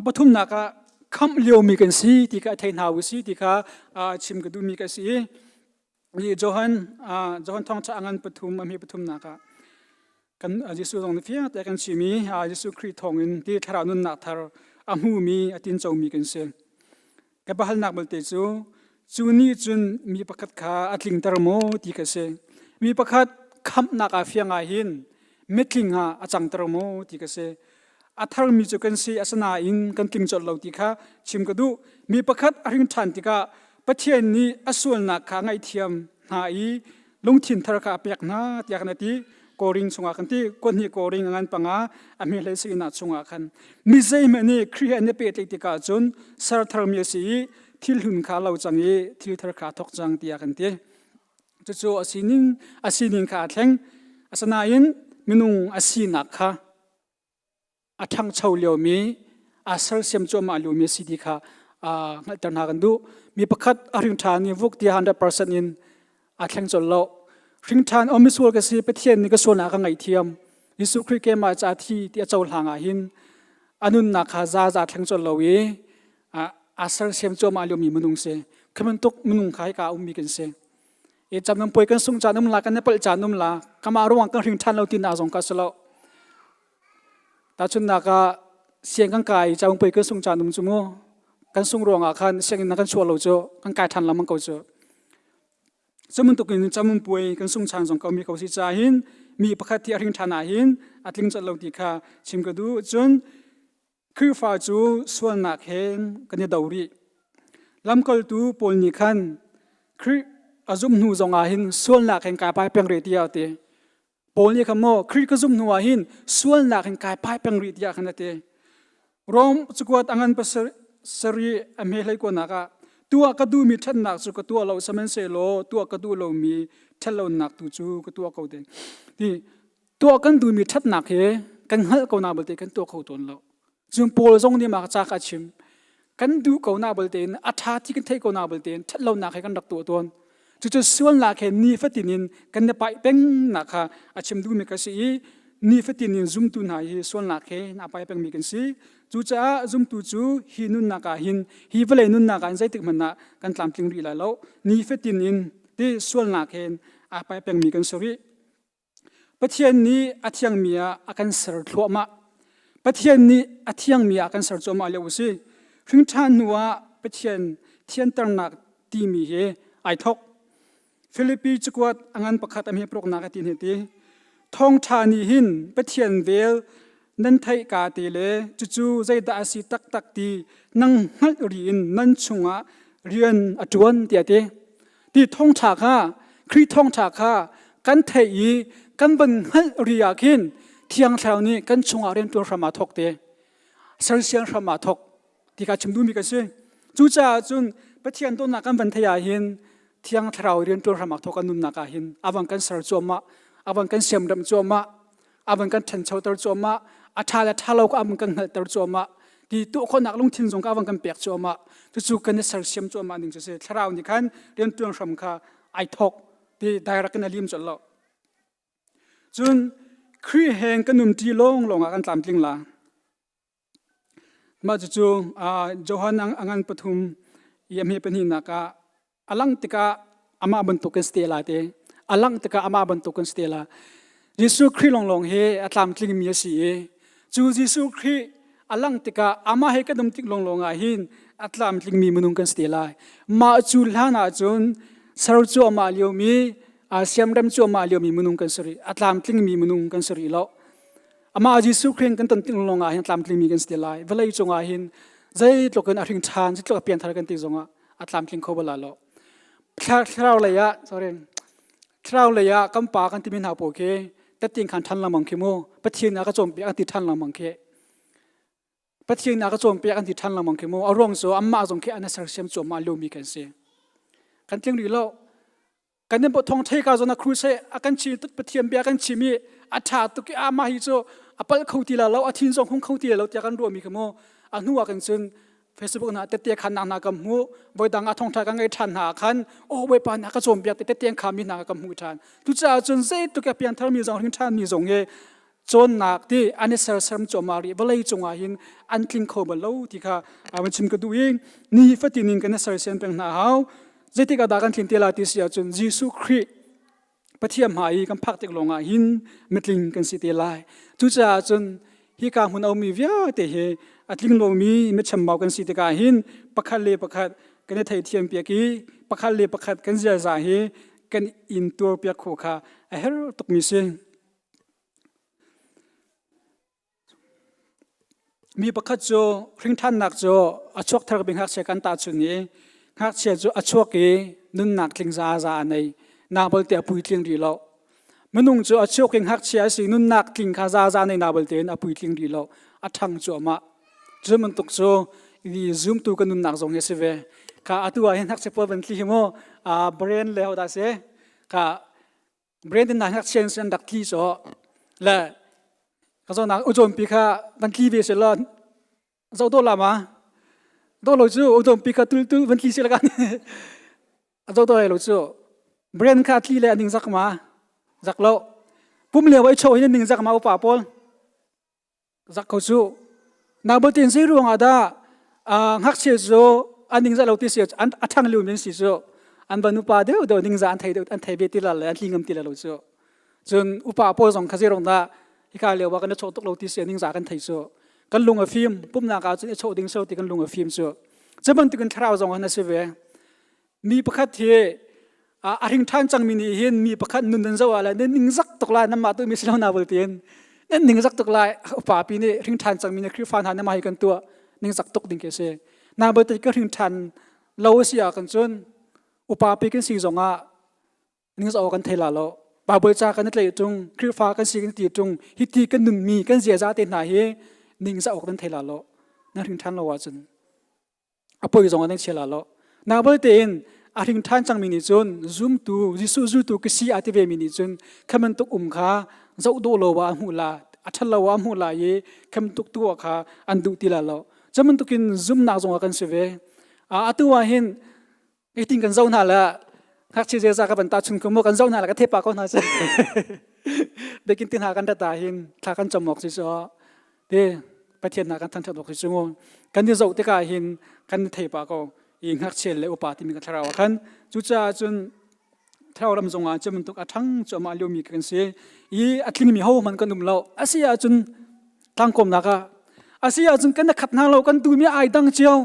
ปทุมนักคำเลี้ยวมีกันสิที่กับไทยหาวิสิที่กับชิมกันดูมีกันสินี่โจฮันท่องจะอังอันปฐุมมีปฐุมนักกันยิสุตรงนี้ฟิแต่กันชิมียิสุคริสทองอินที่ทารานุนนักทาร์อามูมีอตินเจ้ามีกันเสียกับบัลนักบัลเตจูนี่จุนมีประคัดขาอัตลิงตร์โมที่กันเสียมีประคัดคำนักอาฟิยังอาหินเม็ดลิงหาอาจังตร์โมที่กันเสียอัทาร์มีจุกันเสียอาสนาอินกันติงจดเหล่าที่ข้าชิมกันดูมีประคัดอริงทันที่ข้าประเทศนี้อส่วนนักข้างไอเทียมหายลงถิ่นทาร์คาเปียกนาเตียกนาทีโกริงสงอาคันที่คนที่โกริงงานปังอาอเมริกาสินาสงอาคันมิเซมันนี่ครีเอนเนเปติติกาจุนสารทาร์มีสีทิลหุนขาเหล่าจังยีทิลทาร์คาทอกจังเตียกันที่จู่อาศินิงขาแทงอาสนาอินมินุงอาศินักขาอาทังเฉาเหลียวมีอาสารเสียมจวมาเหลียวมีสิดีขาตระหนักกันดูมีประคัดอริงทานี่วุกที่100%อินอาแข่งจนโลริงทานอมิสวลก็สิไปเทียนนี่ก็ส่วนอากังไอเทียมยิสุคริเกมาจากที่เจ้าหางอาหินอนุนนักฮาซาแข่งจนโลวีอาศัยเสียมโจมาเลียวมีมนุษย์เส ขมันตุกมนุงขายกามีกันเสจำนำป่วยกันส่งจานน้ำลากันเนปลจานน้ำลากมาระวังกันถึงทันเราตินอาสงกัสละแต่ชนนักเสียงกันกายจำป่วยกันส่งจานน้ำจุโมกันส่งรวงอาคันเสียงนักกันชัวเราเจอกันกายทันละมันเขาเจอสมุนตุกินจำมันป่วยกันส่งจานสงเขามีเขาสิจ่าหินมีประคัตที่อริงทานาหินอัดลิงจัดเราติค่ะชิมกระดูจนคือฟ้าจูส่วนนักเห็นกันยดาวรีลำกอลตูปนนิคันคืออาจุมนูจงอาหินส่วนนักเห็นกายไปเป็นเรียเตปนนิคันโมคือก็จุมนูอาหินส่วนนักเห็นกายไปเป็นเรียขนาดเตรอมจุกวัดอังกันภาษาสรีอเมริกานักตัวกระดูมีทันนักจุกตัวเราสมัยเซโลตัวกระดูเรามีทันเรานักตัวจูกตัวเขาเดที่ตัวกันดูมีทันนักเฮกันหัลเขาหน้าบัลเตกันตัวเขาตัวเราจึงโพลจงนี่มาจากอาชิมกันดูเขาหน้าบัลเตนอัฐาที่กันเทเขาหน้าบัลเตนทันเรานักให้กันดักตัวตัวจู่ๆส่วนนักเฮนี่ฟัดตินินกันเนี่ยไปเป็นนักฮะอาชิมดูมีกันสินี่ฟัดตินินซุ่มตุนหายส่วนนักเฮน่าไปเป็นมีกันสิจู่จ้าซุ่มตุจูหินุนนักหินฮิเวเลนุนนักใจติกมันนักกันตามติงรีแล้วนี่ฟัดตินินที่ส่วนนักเฮอาไปเป็นมีกันสิริประเทศนี้อาทิยังมีอาการสารทั่วมาประเทศนี้อาทิยังมีอาการสารทั่วมาเลี้ยวสิถึงท่านนัวประเทศเทียนตระหนักที่มีเหไอทอกฟิลิปปินส์จักรวรรดิอังกันประคัตอเมริกานักตินเหตุท้องทานีหินประเทศเวลนั่นไทยกาติเลจู่ๆใจดาสิตักตีนั่งหัดเรียนนั่นชงะเรียนอจวนเตียเตที่ท้องฉากhaครีท้องฉากhaกันไทยกันบังหัดเรียกินเที่ยงเช้านี้กันชงะเรียนตัวสมาทกเตเสียงเสียงสมาทกที่การชิมดูมีกันสิจู่จ้าจุนประเทศตัวนักกันบันทยาหินเที่ยงเช้าเรียนตัวสมาทกกันนุนนักหินอาวันกันสารจวมะอาวันกันเสียมดำจวมะอาวันกันทันเช้าตรจวมะอาชาและทาเราก็อาวันกันเงตรจวมะที่ตัวคนนักลงทิ้งสงก็อาวันกันเปียกจวมะจู่ๆกันสารเสียมจวมะหนึ่งจะเสียเช้านี้กันเรียนตัวสมคาไอทอกที่ได้รักกันลิมจนแล้วจุนครีแหงกันนุ่มทีลงกันตามจริงละมาจู่ๆโจฮันอังกันปฐุมยังมีเป็นหินักอลังติกาอามาบรรทุกันสเตลาเตอลังติกาอามาบรรทุกันสเตลายิสุครีลงเฮอัตลามจริงมีสิจู่ยิสุครีอลังติกาอามาเฮกันนุ่มติกลงหินอัตลามจริงมีมนุษย์กันสเตลามาจู่ลานาจุนสรุปจู่มาเลียวมีเสียมดำจู่มาเลียวมีมนุษย์กันสรีอัตลามจริงมีมนุษย์กันสรีแล้วอามายิสุครีกันตันติกลงหินอัตลามจริงมีกันสเตลาเวลาจงหินใจตกกันอริงชานใจตกเปลี่ยนทางกันติจงอัตลามจริงเขาบลาแล้วคราวเลยอะคราวเลยอะกำปากันที่มีหาโปเกแต่ติงขันทันละมังเคโมปะเทียนนักโจมเปียกันที่ทันละมังเคปะเทียนนักโจมเปียกันที่ทันละมังเคโมอารมณ์โซอัมมาจงเคอันนั้นเสียมโจมมาเลี้ยวมีกันเสียกันเทียงดีแล้วกันเนี่ยบททองเทกาจนะครูเซอากันชีตุปะเทียนเปียกันชีมีอัฐาตุกิอามาฮิโซอัปเปิลเขาตีละแล้วอาทินจงคงเขาตีแล้วจะกันรวมมีเคโมอันหัวกันซึ่งเฟซบุ๊กนะเตะขันนักมูบอยดังอาทองทากันไงทันหาคันโอ้บอยปานนักโจมเปียเตะขามีนักมูทันทุจ้าจนเซตุกเปียนทามีจงหินทันมีจงเฮจนนักที่อันนี้เสริมโจมารีบเลยจงหินอันคลิงเขาบลูที่ค่ะมันชิมกันดูเองนี่ฟัดตินินกันเสริมเป็นหน้าเฮาเจติกาดักันทิ้งเตลาติเสียจนยิสุคริปะเทียมหายกันพักติกลงหินเมตลิงกันสิเตลายทุจ้าจนฮิกาหุนเอามีวิอาเตเฮอัตลิงโลมีเมชมเมากันสิตกาหินปักขัดเลปักขัดกันไทยเทียมเปียกีปักขัดเลปักขัดกันเจาเฮกันอินตัวเปียกโคคาเฮรตุกมิเซมีปักขัดโจริงท่านนักโจอชวกทารบิงหักเชกันตาชุนีหักเชโจอชวกเอนุนนักลิงซาในนาบลเตอปุยลิงดีแล้วมนุษย์โจอชวกลิงหักเชสินุนนักลิงคาซาในนาบลเตนอปุยลิงดีแล้วอัทังโจมาจนมันตกโจดีซูมตัวกันนุนนักจงเฮสิเวข้าอัตัวเห็นนักเชฟเป็นที่หิโมเบรนเลวดาเซข้าเบรนเป็นนักเชนสันดักที่โจและข้าจะนักอุจมปีข้าบันที่เวสลอนเจ้าตัวละมาตัวเราจูอุจมปีข้าตุลบันที่เสลกันเจ้าตัวเราจูเบรนข้าที่เลนิ่งจักมาจักโลปุ่มเลวไว้โชว์ให้นิ่งจักมาอุปาปอลจักเขาจูนาบตินซีรวงอาดาหักเชโจ อันนิ่งจะเราที่เสียอันทั้งลืมเป็นสิโซอันบรรนุปาเดียวนิ่งจะอันไทยเบติลาเลยอันลิงมติลาเราโซจนอุปาโพสองคาเซรงดาฮิกาเลียวว่ากันโชตกเราที่เสียนิ่งจะกันไทยโซกันลุงฟิล์มปุ่มนากาจนโชดิ่งโซติกันลุงฟิล์มโซจะบันทึกกันทราวจงกันนะเสวมีประคัตเทอาริงท่านจังมินีเห็นมีประคัตนุนนันเจ้าอะไรเนี่ยนิ่งจักตกลายน้ำมาตัวมีสิลานาบลเตียนเนี่ยนิ่งจักตกลายอุปาปีนี่ริงท่านจังมินีคริฟานหันมาให้กันตัวนิ่งจักตกดิ่งเกษนาบลเตียนก็ริงท่านเราเสียกันจนอุปาปีกันสิ่งจงนิ่งจะเอากันเทลาโลบาเบลจากันนั่นเลยจงคริฟ้ากันสิ่งตีจงฮิตีกันหนึ่งมีกันเสียใจเต็นหนาเฮนิ่งจะเอากันเทลาโลนั่นริงท่านเราว่าจนอภัยจงกันเชลาโลนาบลเตียนอาริงท่านจังมินิจนซูมตูจิสูจูตูกษีอาทิเวมินิจนขมันตุกขาเจ้าโดโลวามูลาอัชลาวามูลาเยขมันตุกตัวขาอันดุติลาโลจะมันตุกินซูมนาจงกันเสวอาตัวเห็นไอ้ติงกันเจ้านาละฮักเชเจซากับบันตาชุนกุมกันเจ้านาละก็เทปากกันนะเจ้เด็กกินตินหากันตาเห็นทากันจมอกสิจ้าเด้ไปเทียนหากันทันทันบอกสิจ้ากันที่เจ้าติกาเห็นกันเทปากกันยิงหักเชลเลอุปาติมีกันทราวขันจุจ้าจนทราวลำจงอาจมันตุกอัทั้งจมาเลียวมีกันเสียอีอัตลิมีเฮามันกันนุ่มเราอาเซียจนตั้งกลมนักอาเซียจนกันนักขัดนาเรากันดูมีไอดังเจียว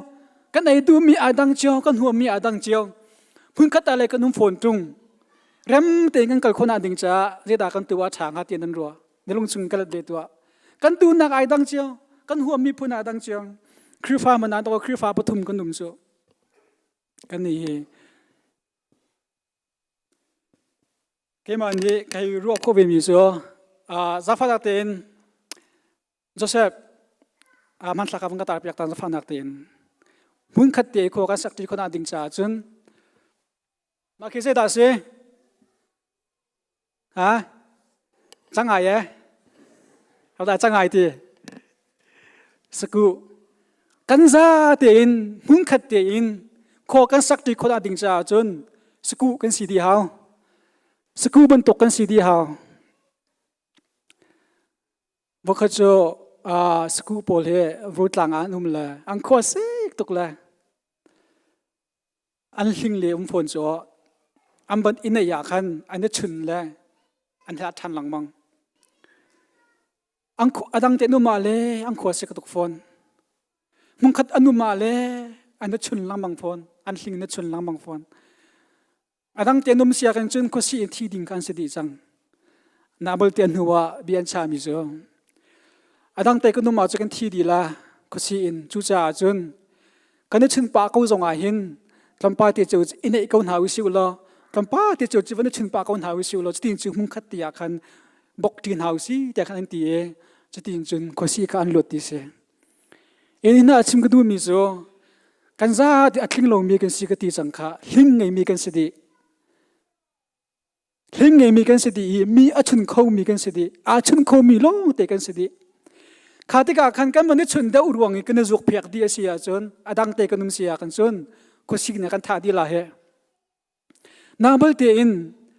กันไอดูมีไอดังเจียวกันหัวมีไอดังเจียวพึ่งขัดอะไรกันนุ่มฝนจุงเริ่มเตะกันกับคนอาดิงจ้าเรียดากันตัวฉางหัดเตียนนันรัวเดลงจุงกันเดือดตัวกันดูนักไอดังเจียวกันหัวมีพุ่นไอดังเจียวคริฟ้ามันนั่นตัวคริฟ้าปฐุมกันนุ่มโซกันนี่เกมันนี่ใครรู้ข้อเวมิโซซาฟานักเตนโจเซฟมันสักวันก็ตายไปจากตานซาฟานักเตนมุนขัดเตะโคกันสักทีคนอาดิงจ้าจนมาคิดเสียดายสิจังไงเราได้จังไงทีสกุกันซาเตนมุนขัดเตนขอกันสักทีคนอาดิงจ้าจนสกูกันสีดีฮาวสกูบรรทุกกันสีดีฮาวว่าเขาจะสกูโพลเฮรูดหลังนุ่มเลยอันขอสิตุกเลยอันลิงเลี้ยฝนจ่ออันบันอินเนียขันอันนี้ชุนเลยอันที่ทันหลังมังอันอดังเตนุมาเลยอันขอสิกตุกฝนมึงขัดอนุมาเลยอันนี้ชุนหลังมังฝนอันลิงนี่ชุนหลังมังฝนอดังเตนุมเสียกันจนก็สีที่ดิ่งกันสิดีจังนาบลเตียนหัวเบียนชามิโซอดังเตก็นุมาจะกันที่ดีละก็สีอินจูจ่าจนกันนี้ชุนปากเขาจงอาหินลำปาเตจูอินเอกเขาหาวิสิวละลำปาเตจูจีวันนี้ชุนปากเขาหาวิสิวละจะติงจูมุงขัดตีอาคันบกตีนหาวิสิแต่คันตีเอจะติงจนก็สีกันหลุดดิเสเอ็นน่าชิมก็ดูมิโซกันซาที่อัดลิงลงมีกันสิกตีจังค่ะลิงไงมีกันสิดีลิงไงมีกันสิดีมีอาชุนเขามีกันสิดีอาชุนเขามีลงเตกันสิดีข้าที่กาคันกันมันนี่ชุนเดาอุรวงกันจุกเพียกดีเสียจนอดังเตกันนุ่มเสียกันจนก็สิ่งนี้กันท่าดีละเหนาบลเตอิน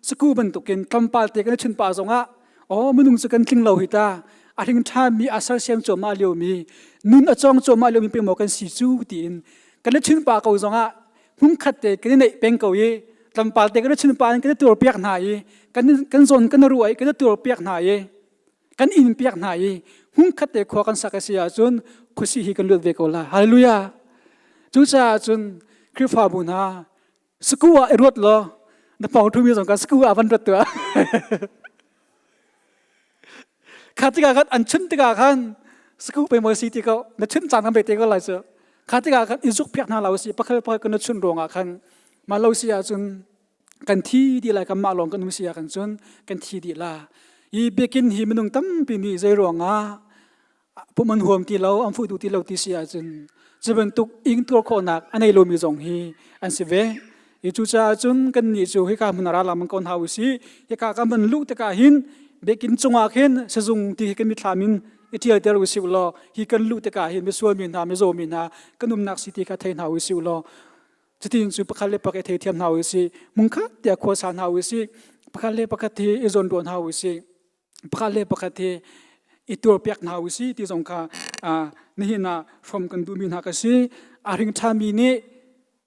สกูบันตุกินคำปาเตกันชุนป่าสงะอ๋อมันนุ่งสกันลิงเหล่าหิตาอาทิงท่ามีอาศัยเสียงโจมาเลียวมีนุนอจองโจมาเลียวมีเป็นหมอกันสีจูตีอินกันชุนป่าเขาสงะมุงขัดเตกันในเป็นเกาเยลำปาเตกันชุนป่ากันตัวเปียกหนาเยกันโซนกันรวยกันตัวเปียกหนาเยกันอินเปียกหนาเยมุงขัดเตขอกันสักเสียจนคุสีฮิกันเลือดเวกโลาฮาเลลูยาจูจ่าจนคริฟาบุญฮาสกูอาเอรวดล้อนับเอาทุ่มยศกันสกูอาวันรัตตัวข้าที่กากันอันชุนที่กากันสกูไปมวยสีที่เขาในชุนจานกันไปเตะก็ไหลเสือข้าที่กากันอิสุกเพียกนาเราสิปักเคยกันชุนรวงอาคันมาเราเสียจนกันที่ดีไรกันมาลองกันนุ่มเสียกันจนกันที่ดีละอีเบกินหิมนุงตั้มปีนี้ใจรวงอาพวกมันห่วงที่เราอันฟูดูที่เราที่เสียจนจะเป็นตุกอิงตัวคนนักอันในโลมีจงฮีอันสิเวอีจูจ่าจนกันนี่จูให้การมันราลามันคนหาวิสิให้การมันลุกตะกาหินเบกินจงอาเห็นเสจงที่ให้กันมีทามินอีที่เดรวิสิวลอให้กันลุกตะกาหินไม่ส่วนมินหาไม่โซมินหากันนุ่มนักสิที่กันเทนหาวิสิวลอจะที่จูปะคัลเลปะกะเทเทียมหาวิสิมุงคัดเดียขวสานหาวิสิปะคัลเลปะกะเทอิจนโดนหาวิสิปะคัลเลปะกะเทอีตัวเปียกหาวิสิที่จงค่ะนี่นะฟอมกันดูมินหากสิอาริงทามีนี่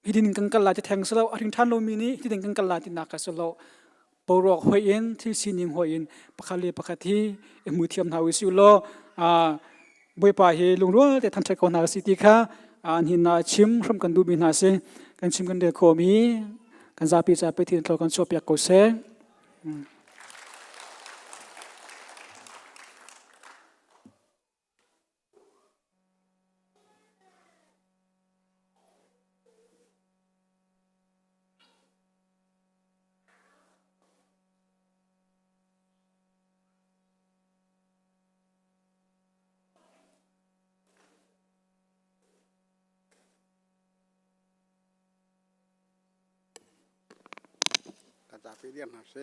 ฮิดินกังกัลลาที่แทงสโลอริงทันโลมินีฮิดินกังกัลลาที่นักสโลปรอกหอยอินที่สินิงหอยอินปะคาลีปะคาทีมือเทียมนาวิสิโลบอยป่าเฮลุงรัวแต่ทันใช้กอนนาสิติค่ะหินนาชิมร่วมกันดูมินาเซกันชิมกันเดือโคมีกันซาปีซาไปที่เรากันชอบอยากโกเซ กระจาไปเรียนหาเส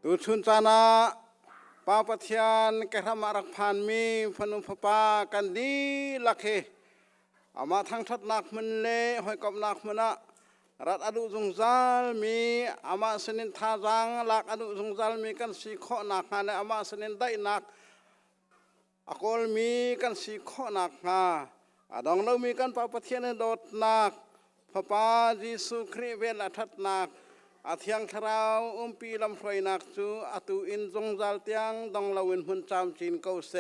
ตูชุนจานาปาปะเทียนแกทำมารักผ่านมีพนุพปากันดีลักเคอามาทั้งทัดนักมันเล่หอยกับนักมันนะรัดอดุจงจัลมีอามาสนินทาจังลักอดุจงจัลมีกันสีข้อนักงานอามาสนินได้นักอากลมีกันสีข้อนักงาดองเรามีกันปาปะเทียนโดดนักพระปาจิสุคริเวลทัดนักอาเทียงคราวปีลำไฟนักจูอตุอินจงจัลเตียงดองเราวินหุ่นจามจีนเกาเส